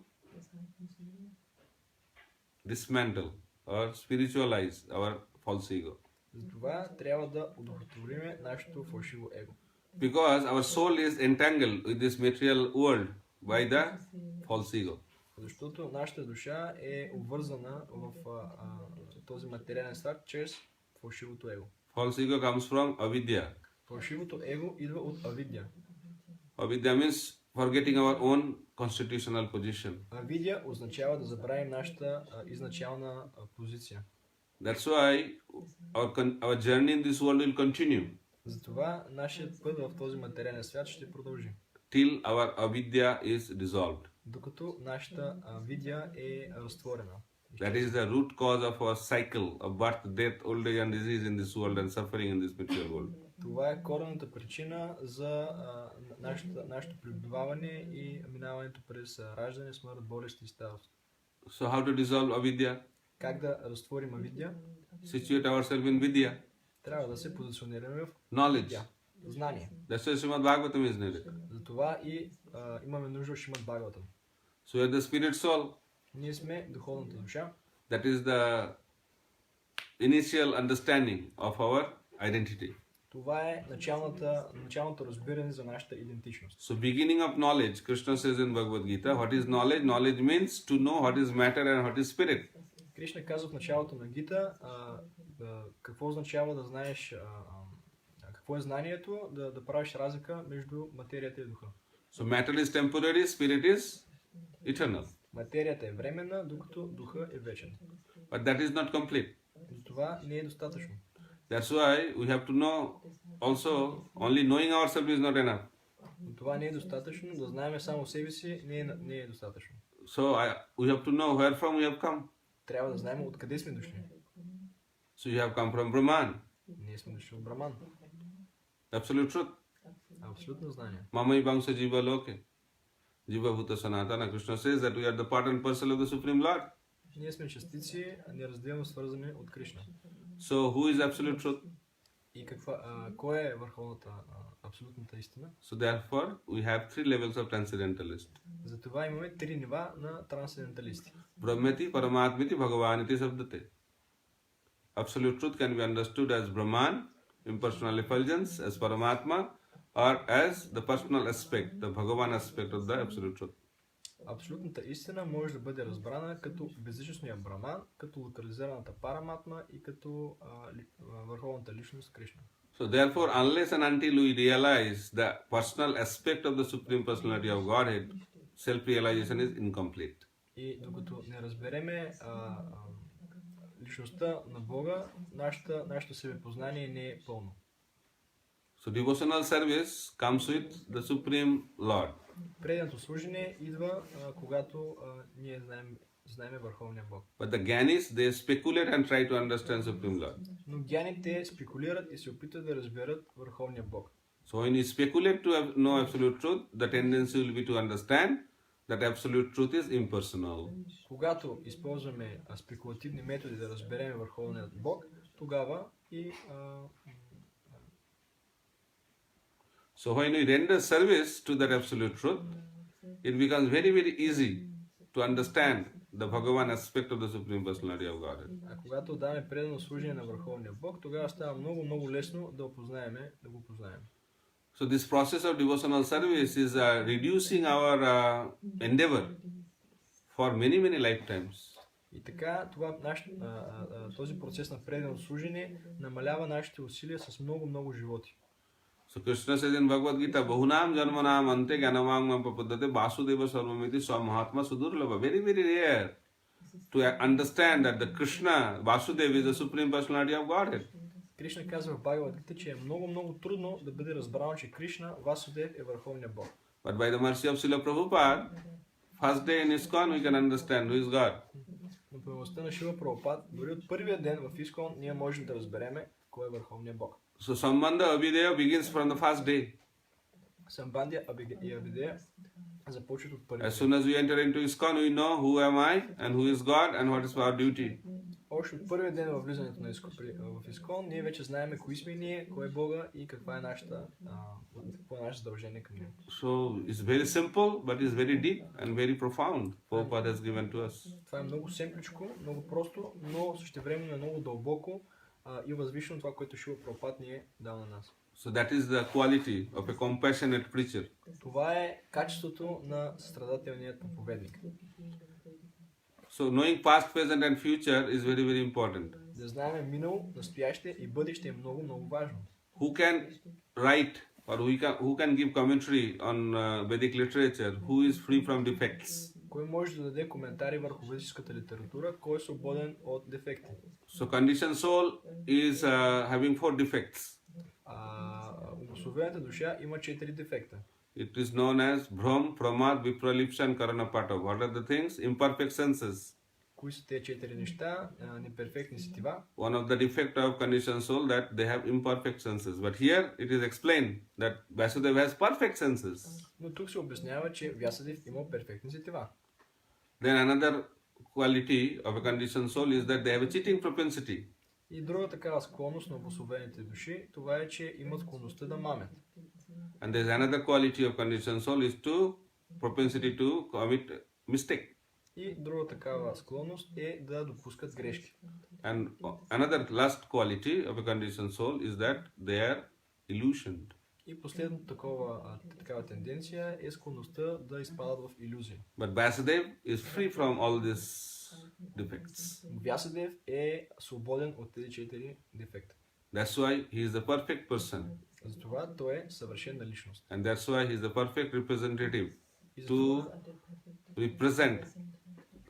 dismantle or spiritualize our false ego. Затова трябва да удовлетвориме нашето фалшиво его. Because our soul is entangled with this material world by the false ego. Защото нашата душа е обвързана в този материален свят чрез фалшивото его. False ego comes from avidya. Фалшивото его идва от авидя. Avidya means forgetting our own constitutional position. Авидя означава да забравим нашата изначална позиция. That's why our journey in this world will continue Затова нашият път в този материален свят ще продължи. till our avidya is dissolved. Докато нашата авидя е разтворена. That is the root cause of our cycle of birth, death, old age and disease in this world and suffering in this material world. Това е коренната причина за нашето пребиваване и минаването през раждане, смърт, болести и старост. So how to dissolve avidya? Как да разтворим авидя? Situate ourselves in vidya, Трябва да се позиционираме в knowledge. видя, знание. That's why Srimad Bhagavatam is needed. Затова и имаме нужда от Шримад Бхагаватам. So we are the spirit soul. Ние сме духовната душа. That is the initial understanding of our identity. Това е началното разбиране за нашата идентичност. So beginning of knowledge, Krishna says in Bhagavad Gita, what is knowledge? Knowledge means to know what is matter and what is spirit. Кришна казва в началото на Гита какво означава да знаеш какво е знанието, да правиш разлика между материята и духа. So matter is temporary, spirit is eternal. Материята е временна, докато духа е вечен. But that is not complete. Но това не е достатъчно. That's why we have to know also, only knowing ourselves is not enough. Но това не е достатъчно, да знаем само себе си не е достатъчно. So we have to know where from we have come. Трябва да знаем откъде сме дошли. So you have come from Brahman, Ние сме дошли от Браман. absolute truth. Абсолютно знание. Mamai Bangsa Jiva Loke. Jiva Bhuta Sanatana. Krishna says that we are the part and parcel of the Supreme Lord. Ние сме частици, неразделно свързани от Кришна. So who is absolute truth? И кой е върховната, абсолютната истина? So therefore, we have three levels of transcendentalist. Затова имаме три нива на трансценденталисти. Brahmati, Paramatmiti, Bhagavaniti Sabdate. Absolute truth can be understood as Brahman, impersonal effulgence, as Paramatma, or as the personal aspect, the Bhagavan aspect of the absolute truth. Абсолютната истина може да бъде разбрана като безличностния Браман, като локализираната Параматма и като върховната личност Кришна. So therefore, unless and until we realize the personal aspect of the Supreme Personality of Godhead, self-realization is incomplete. И докато не разбереме личността на Бога, нашето себепознание не е пълно. So devotional service comes with the Supreme Lord. Преданото служение идва, когато ние знаем Върховния Бог. But the Gyanis, they speculate and try to understand Supreme Lord. Но гяните спекулират и се опитват да разберат Върховния Бог. So when you speculate to know absolute truth, the tendency will be to understand that absolute truth is impersonal. Когато използваме спекулативни методи да разберем Върховният Бог, тогава и So when we render service to that absolute truth, it becomes very, very easy to understand the Bhagavan aspect of the Supreme Personality of Godhead. А когато даваме предано служение на Върховния Бог, тогава става много, много лесно да го познаем. So this process of devotional service is reducing our endeavor for many, many lifetimes. И така, този процес на предано служение намалява нашите усилия с много, много животи. So Krishna says in Bhagavad Gita, Bahunam Janmanam Ante Gyanamangam Papadate Vasudeva Sarvamiti Swamahatma Sudurlava. Very, very rare to understand that the Krishna, Vasudeva is the Supreme Personality of Godhead. Кришна казва в Бхагавад Гита, че е много, много трудно да бъде разбрано, че Кришна, Васудев е Върховният Бог. But by the mercy of Srila Prabhupada, first day in ISKCON we can understand who is God. Но по милостта на Шрила Прабхупад, дори от първия ден в ИСКОН ние можем да разбереме кой е Върховният Бог. So Sambandha Abhideya begins from the first day. Самбандия и Абидея започват от първия As ден. soon as we enter into ISKCON, we know who am I and who is God and what is our duty. Още от първия ден във влизането в ИСКОН, ние вече знаем кои сме ние, кой е Бога и какво е наше задължение към него. So it's very simple, but it's very deep and very profound. Prabhupada has given to us. Това е много семпличко, много просто, но същевременно е много дълбоко и възвишено това, което Шрила Прабхупад ни е дал на нас. So that is the quality of a compassionate preacher. Това е качеството на състрадателният проповедник. So knowing past, present and future is very, very important. Да знаем минало, настояще и бъдеще е много, много важно. Who can write or who can give commentary on Vedic literature? Who is free from defects? Кой може да даде коментари върху ведическата литература, кой е свободен от дефекти? So conditioned soul is having 4 defects. Обособената душа има 4 дефекта. It is known as Bhram, Pramad, Vipralipsa and Karanapata. What are the things? Imperfect senses. Кои са тези 4 неща? Неперфектни сетива. One of the defects of conditioned soul that they have imperfect senses. But here it is explained that Vasudeva has perfect senses. Но тук се обяснява, че Вясадев има перфектни сетива. Then another quality of a conditioned soul is that they have a cheating propensity. И друга такава склонност на обособените души, това е, че имат склонността да мамят. And there is another quality of conditioned soul is to propensity to commit mistake. И друга такава склонност е да допускат грешки. And another last quality of a conditioned soul is that they are illusioned. И последната такава тенденция е склонността да изпадат в илюзия. But Vasudev is free from all these defects. Вясадев е свободен от тези 4 дефекта. That's why he is the perfect person. Затова той е съвършена личност. And that's why he is the perfect representative to represent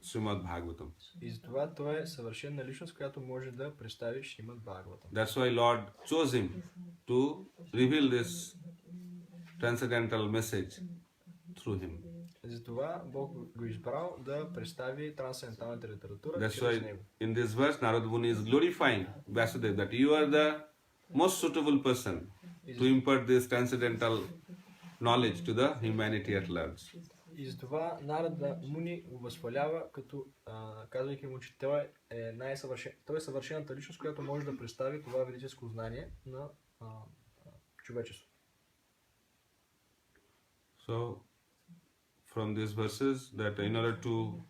Srimad Bhagavatam. И затова той е съвършена личност, която може да представи Шримад Бхагаватам. That's why Lord chose him to reveal this transcendental message through him. Затова Бог го избрал да представи трансценденталната литература That's чрез why него. in this verse Narad Muni is glorifying Vasudeva that you are the most suitable person to impart this transcendental knowledge to the humanity at large. И затова Нарада Муни го възхвалява, като казвайки му, че той е съвършената личност, която може да представи това ведическо знание на човечеството. So from these verses that in order to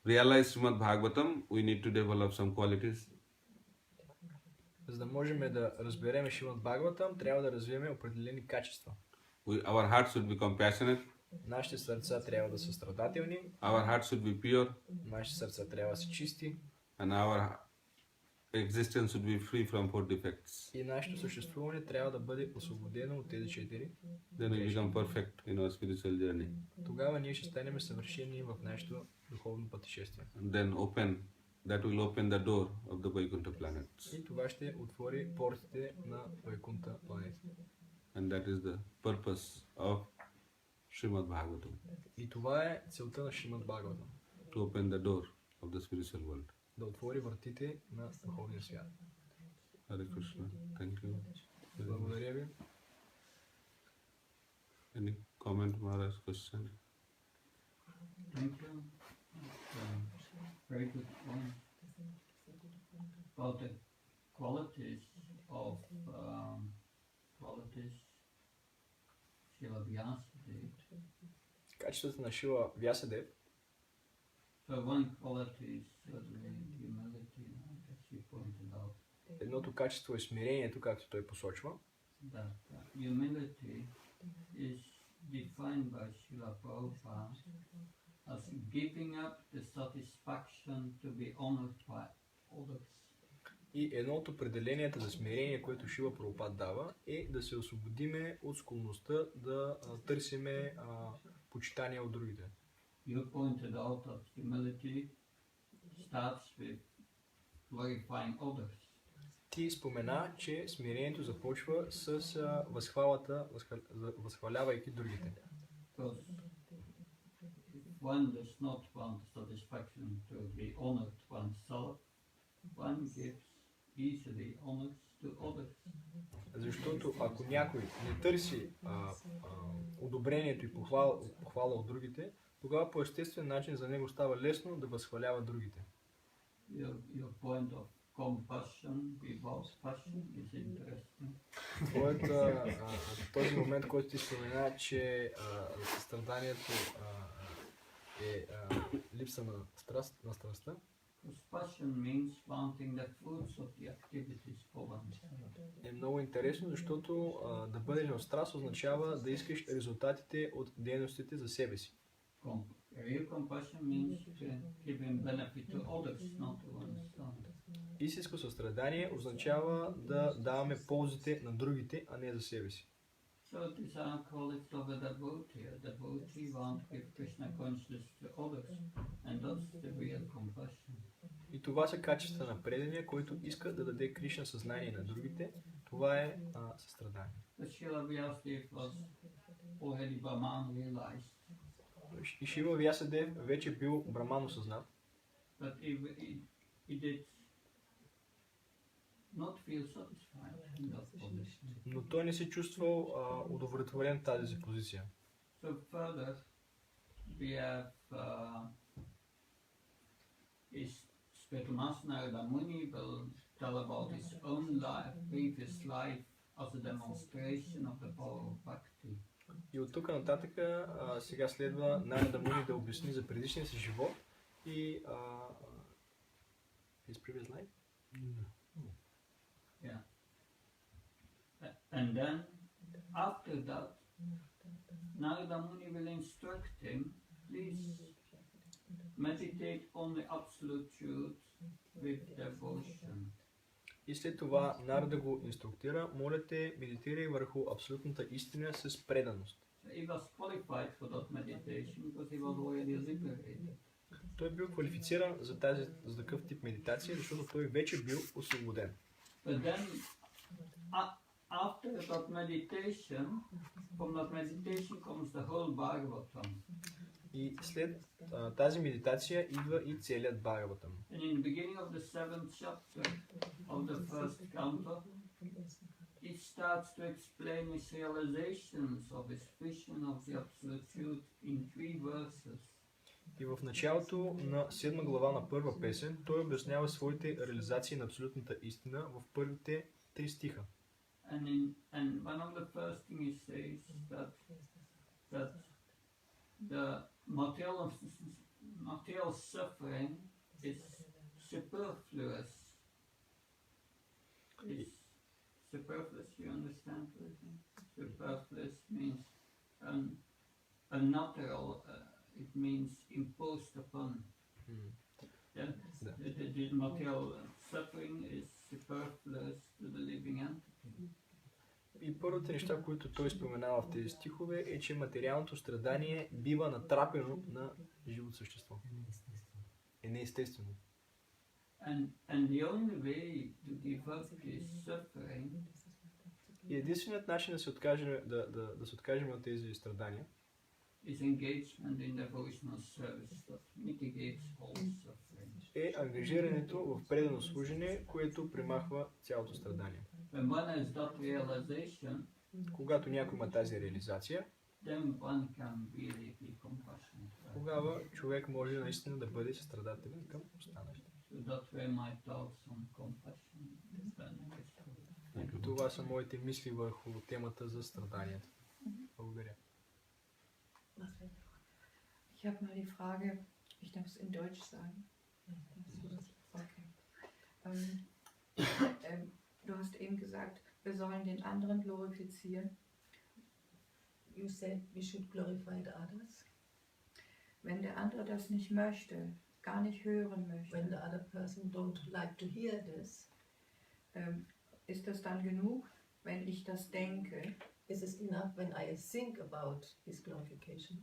realize Srimad Bhagavatam we need to develop some qualities. За да можем да разберем Шримад Бхагаватам, трябва да развием определени качества. Our hearts should be compassionate. Нашите сърца трябва да са страдателни. Our hearts should be pure. Нашите сърца трябва да са чисти. And our existence should be free from 4 defects. И нашето съществуване трябва да бъде освободено от тези 4. Then we become perfect in our spiritual journey. Тогава ние ще станем съвършени в нашето духовно пътешествие. And then that will open the door of the Vaikuntha planets. И това ще отвори портите на Вайкунта планетите. And that is the purpose of Srimad Bhagavatam. И това е целта на Шримад Бхагаватам. To open the door of the spiritual world. Да отвори вратите на духовния свят. Hare Krishna. Thank you. Благодаря ви. Any comment, Maharaj? Question? Thank you. Very good point about the qualities of Srila Vyasadeva. Качеството на Шила Вясадев. So one quality is certainly humility, as you pointed out. Едното качество е смирението, както той посочва. That humility is defined by Srila Prabhupada as giving up the satisfaction to be honored by others. И едно от определенията за смирение, което Шила Прабхупад дава, е да се освободиме от склонността да търсиме почитание от другите. You pointed out that humility starts with glorifying others. Ти спомена, че смирението започва с възхвалявайки другите. Because if one does not want satisfaction to be honored oneself, one gives easily honors to others. Защото ако някой не търси одобрението и похвала от другите, тогава по естествен начин за него става лесно да възхвалява другите. Your point of compassion without passion is interesting. Този момент, който ти спомена, че състраданието е липса на страстта. Passion means wanting the fruits of the activities for oneself. Е много интересно, защото да бъдеш в страст означава да искаш резултатите от дейностите за себе си. Real compassion means giving benefit to others, not to oneself. Истинско състрадание означава да даваме ползите на другите, а не за себе си. So these are qualities of a devotee. A devotee wants to give Krishna consciousness to others, and that's the real compassion. И това са качества на преданния, който иска да даде Кришна съзнание на другите. Това е състрадание. Srila Vyasadeva was already Brahman realized. И Шила Вясадев вече бил браман осъзнат. But he did not feel satisfied in that position. Но той не се чувствал удовлетворен в тази си позиция. So further, we have Svetanasa Narada Muni will tell about his own life, previous life, as a demonstration of the power of bhakti. И от тук нататък сега следва Нарада Муни да обясни за предишния си живот и his previous life. Yeah. And then, after that, Narada Muni will instruct him, please meditate on the absolute truth with devotion. И след това Нарада го инструктира, моля те, медитирай върху абсолютната истина с преданост. He was qualified for that meditation because he was already liberated. Той бил квалифициран за такъв тип медитация, защото той вече бил освободен. But then, after that meditation, from that meditation comes the whole Bhagavatam. И след тази медитация идва и целият Бхагаватам. And in the beginning of the 7th chapter of the first canto, it starts to explain his realizations of his vision of the absolute truth in 3 verses. И в началото на 7 глава на първа песен той обяснява своите реализации на абсолютната истина в първите 3 стиха. And one of the first things he says that the material suffering is superfluous. It's superfluous, you understand? Superfluous means unnatural. It means imposed upon. Yeah? The material suffering is superfluous to the living entity. И първите неща, които той споменава в тези стихове, е, че материалното страдание бива натрапено на живото същество. Е неестествено. And the only way to give up this suffering И единственият начин да се откажем от тези страдания is engagement in devotional service that mitigates all suffering. Е ангажирането в предано служене, което премахва цялото страдание. When one has that realization, Когато някой има тази реализация, then one can really be compassionate. Right? Тогава човек може наистина да бъде състрадателен към останалите. So that were my thoughts on compassion. Това са моите мисли върху темата за страданието. Благодаря. Ich habe mal die Frage, ich darf es in Deutsch sagen. Okay. Du hast eben gesagt, wir sollen den anderen glorifizieren. You said we should glorify the others. Wenn der andere das nicht möchte, gar nicht hören möchte, When the other person don't like to hear this, ist das dann genug, wenn ich das denke? is it enough when I think about his glorification?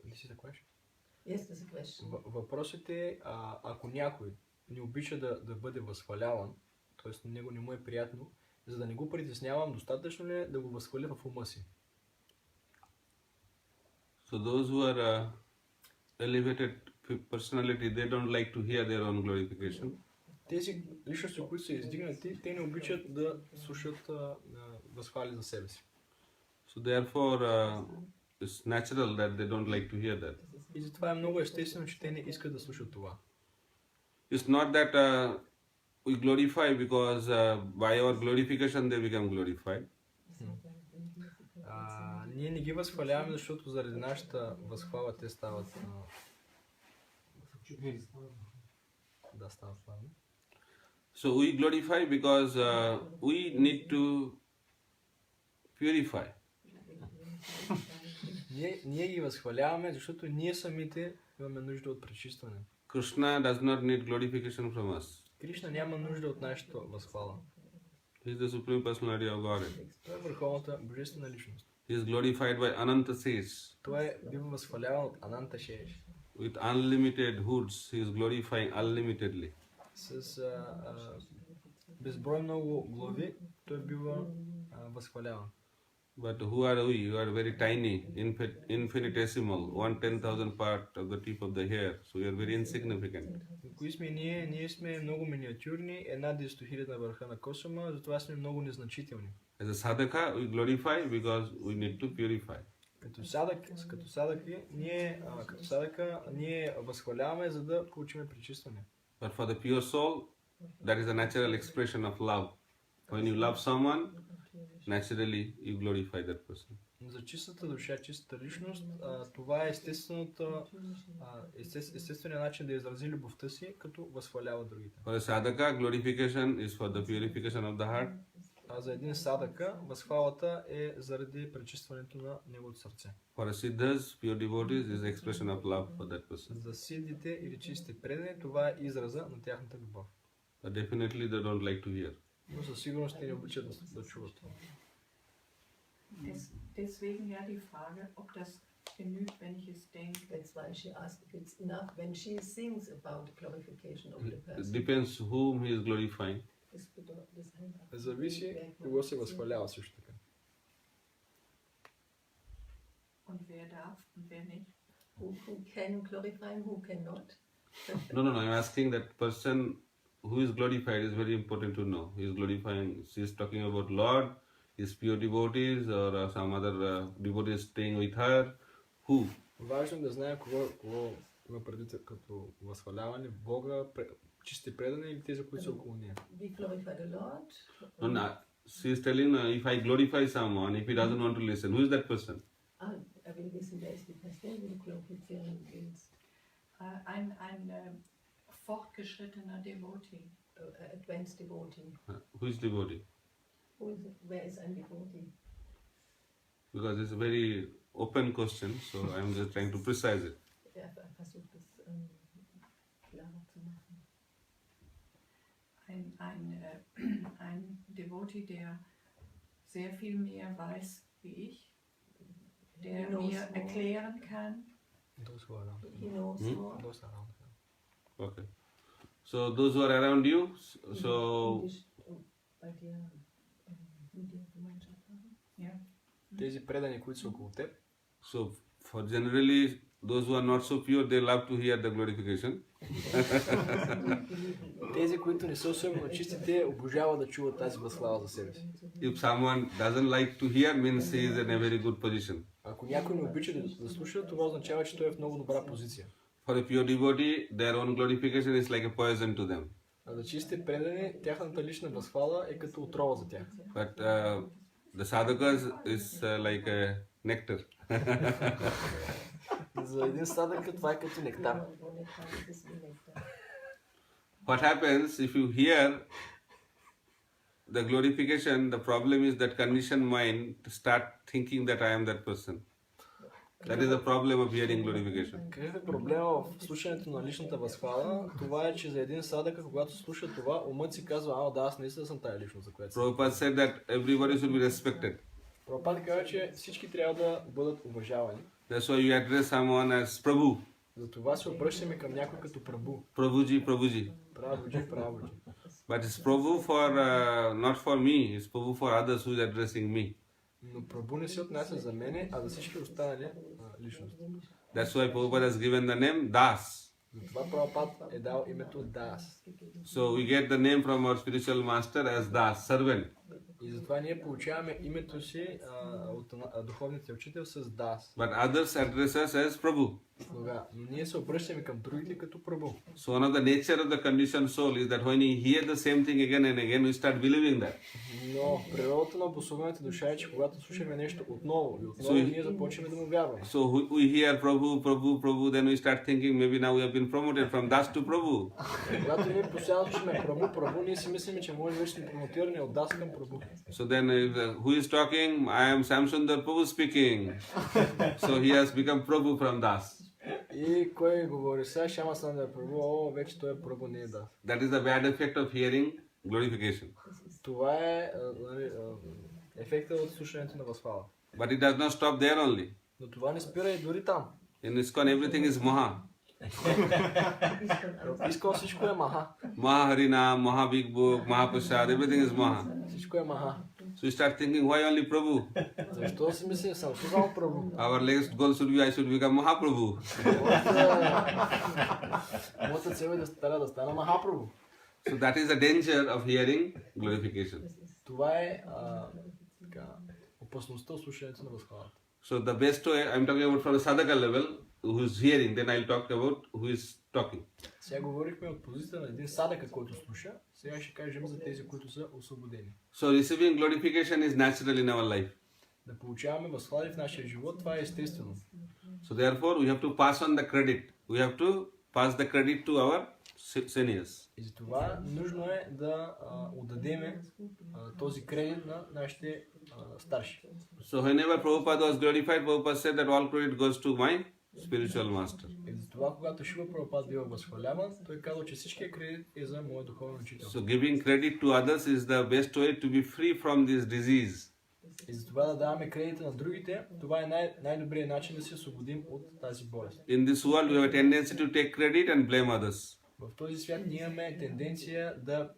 This is the question. Yes, that's a question. Въпросът е, ако някой не обича да бъде възхваляван, т.е. на него не му е приятно, за да не го притеснявам, достатъчно ли е да го възхваля в ума си? So those who are elevated personality, they don't like to hear their own glorification. Тези личности, които са издигнати, те не обичат да слушат възхвали за себе си. So therefore, it's natural that they don't like to hear that. И затова е много естествено, че те не искат да слушат това. It's not that we glorify because by our glorification they become glorified. Ние не ги възхваляваме, защото заради нашата възхвала те стават стават славни. So we glorify because we need to purify. Ние ги възхваляваме, защото ние самите имаме нужда от пречистване. Krishna does not need glorification from us. Кришна няма нужда от нашата възхвала. He is the supreme personality of Godhead. Той е върховната божествена личност. He is glorified by Ananta Sage. Той е бива възхваляван от Ананта Шеш. With unlimited hoods, he is glorifying unlimitedly. С безброй много глави, той бива възхваляван. But who are we? You are very tiny, infinitesimal, 1/10,000 part of the tip of the hair. So you are very insignificant. Кои сме ние? Ние сме много миниатюрни, 1/10,000 на върха на косъма, затова сме много незначителни. As a sadhaka, we glorify because we need to purify. Като садака, ние възхваляваме, за да получим пречистване. But for the pure soul, that is a natural expression of love. When you love someone, naturally you glorify that person. За чистата душа, чистата личност, това е естественият начин да изрази любовта си, като възхвалява другите. For a sadhaka, glorification is for the purification of the heart. А за един садака, възхвалата е заради пречистването на неговото сърце. For a siddhas, pure devotees is the expression of love for that person. За сидите или чистите предани, това е израза на тяхната любов. But definitely they don't like to hear. Но със сигурност те не обичат да чуват това. Deswegen ja die Frage, ob das genügt, wenn ich es denke. That's why she asked if it's enough when she thinks about the glorification of the It person. depends whom he is glorifying. Зависи кого се възхвалява също така. Und wer darf und wer nicht? Who can glorify and who cannot? No, I'm asking that person who is glorified is very important to know. He is glorifying, she is talking about Lord, his pure devotees or some other devotees staying with her. Who? Важно да знаем кого има предвид като възхваляване, Бога, чисти предани или тези, които са около нея. We glorify the Lord. No, she is telling if I glorify someone, if he doesn't want to listen, who is that person? Er will wissen, wer ist die Person, die du glorifizieren willst. Ein fortgeschrittener Devotee. Advanced devotee. Who is devotee? Wer ist ein Devotee? Because it's a very open question, so I am just trying to precise it. Versucht es klarer zu machen. Ein Devotee, der sehr viel mehr weiß wie ich, der mir erklären kann. He knows more. Okay. So those who are around you, so Тези предани, които са около теб. So for generally those who are not so pure, they love to hear the glorification. Тези, които не са особено чисти, те обожават да чуват тази възхвала за себе си. If someone doesn't like to hear, means he is in a very good position. Ако някой не обича да слуша, това означава, че той е в много добра позиция. For a pure devotee, their own glorification is like a poison to them. А за чистите предани, тяхната лична възхвала е като отрова за тях. But the sadhakas is like a nectar. За един садък това е като нектар. What happens if you hear the glorification? The problem is that conditioned mind start thinking that I am that person. That is the problem of hearing glorification. Какъв е проблема в слушането на личната възхвала? Това е, че за един садък, когато слуша това, умът си казва, да, аз наистина съм тая личност, за която съм. Prabhupada said that everybody should be respected. Прабхупада казва, че всички трябва да бъдат уважавани. That's why you address someone as Prabhu. Затова се обръщаме към някой като Прабу. Prabhuji, Prabhuji. Прабуджи, Прабуджи. But it's Prabhu for, not for me, it's Prabhu for others who is addressing me. Но Прабу не се отнася за мене, а за всички останали личности. That's why Prabhupada has given the name Das. Затова Прабхупад е дал името Дас. So we get the name from our spiritual master as Das, servant. И затова ние получаваме името си от духовния учител с Дас. But others address us as Prabhu. Но ние се обръщаме към другите като Прабу. So one of the nature of the conditioned soul is that when you hear the same thing again and again, we start believing that. Но природата на обособената душа е, че когато слушаме нещо отново и отново, ние започваме да му вярваме. So we hear Prabhu, Prabhu, Prabhu, then we start thinking maybe now we have been promoted from Das to Prabhu. Когато ние постоянно слушаме Прабу, Прабу, ние си мислим, че може да сме промотирани от Das към Прабу. So then who is talking? I am Samsundar Prabhu speaking. So he has become Prabhu from Das. И кой говори сега? Шама Сандър Прабу, вече той е Прабу, не е Das. That is the bad effect of hearing glorification. Това е ефектът от слушането на възхвала. But it does not stop there only. Но това не спира и дори там. In ISKCON everything is Maha. Искал всичко е Маха. Maha Harinam, Maha Big Book, Maha Prasad, everything is Maha. Всичко е Маха. So you start thinking, why only Prabhu? Защо си мисля, съм само Прабу? Our next goal should be I should become Mahaprabhu. Моята цел е да стана Махапрабу. So that is the danger of hearing glorification. Това е опасността от слушането на възхвалата. So the best way, I'm talking about from the sadhaka level, who is hearing, then I'll talk about who is talking. Сега говорихме от позицията на един садъка, който слуша. Сега ще кажем за тези, които са освободени. So receiving glorification is natural in our life. Да получаваме възхвали в нашия живот, това е естествено. So therefore we have to pass on the credit. We have to pass the credit to our seniors. И затова нужно е да отдадеме този кредит на нашите старши. So whenever Prabhupada was glorified, Prabhupada said that all credit goes to my spiritual master. И затова, когато Шила Прабхупад бива възхваляван, той казва, че всичкият кредит е за моят духовен учител. So giving credit to others is the best way to be free from this disease. И затова да даваме кредита на другите, това е най-добрият начин да се освободим от тази болест. In this world we have a tendency to take credit and blame others. В този свят ние имаме тенденция да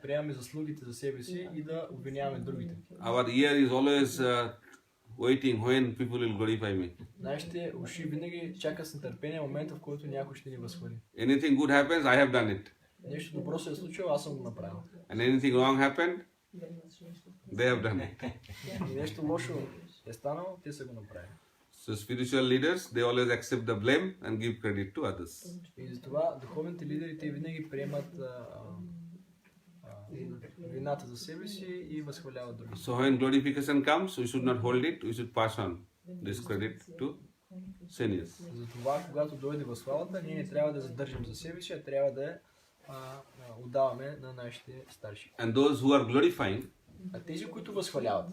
приемаме заслугите за себе си и да обвиняваме другите. Our ear is always waiting when people will glorify me. Нашите уши винаги чакат с нетърпение момента, в който някой ще ни възхвали. Anything good happens, I have done it. Нещо добро се е случило, аз съм го направил. And anything wrong happened, they have done it. И нещо лошо е станало, те са го направили. So spiritual leaders, they always accept the blame and give credit to others. И затова духовните лидери те винаги приемат вината за себе си и възхваляват другите. So when glorification comes, we should not hold it, we should pass on this credit to seniors. Затова, когато дойде възхвалата, ние не трябва да задържим за себе си, а трябва да отдаваме на нашите старши. And those who are glorifying, А тези, които възхваляват,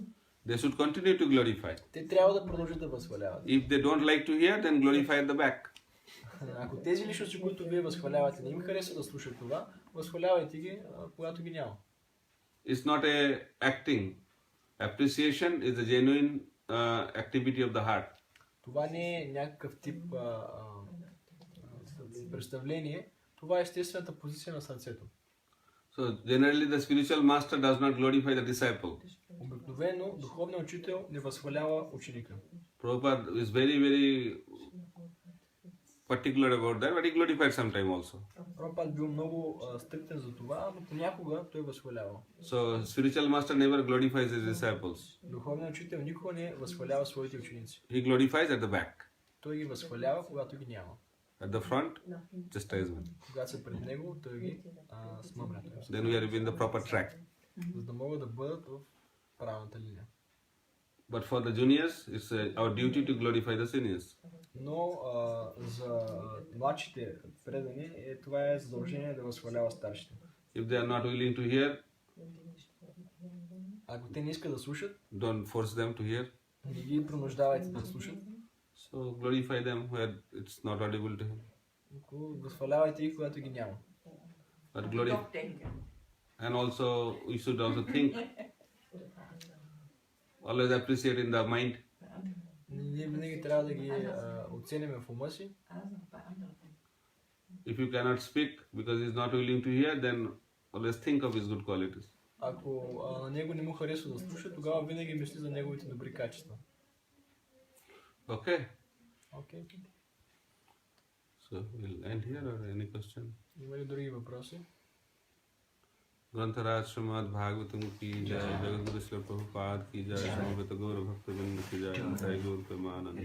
they should continue to glorify. те трябва да продължат да възхваляват. If they don't like to hear, then glorify at the back. Ако тези личности, които вие възхвалявате, не им харесва да слушат това, възхвалявайте ги, когато ги няма. It's not a acting. Appreciation is the genuine activity of the heart. Това не е някакъв тип представление, това е естествената позиция на сърцето. So generally the spiritual master does not glorify the disciple. Обикновено духовният учител не възхвалява ученика. Prabhupada is very particular about that, but he glorified sometime also. Прабхупад бил много стриктен за това, но понякога той възхвалявал. So spiritual master never glorifies his disciples. Духовният учител никога не възхвалява своите ученици. He glorifies at the back. Той ги възхвалява, когато ги няма. At the front, chastisement. Когато са пред него, той ги смъмря. Then we are in the proper track. За да могат да бъдат в правилната линия. But for the juniors, it's our duty to glorify the seniors. Но за младшите предани това е задължение да възхвалява старшите. If they are not willing to hear, ако те не искат да слушат, don't force them to hear. не ги принуждавайте да слушат. So glorify them where it's not audible to him. Възхвалявайте ги, когато ги няма. But and also we should also think. Always appreciate in the mind. Ние винаги трябва да ги оцениме в ума си. If you cannot speak because he is not willing to hear, then always think of his good qualities. Ако на него не му харесва да слуша, тогава винаги мисли за неговите добри качества. Okay. Okay. So we'll end here or any question? Има ли други въпроси? ग्रंथराज Shrimad Bhagavatam की जय, जगतगुरु श्री प्रभुपाद की जय, समवेत गौर भक्तवृंद की जय, निताई गौर प्रेमानंद।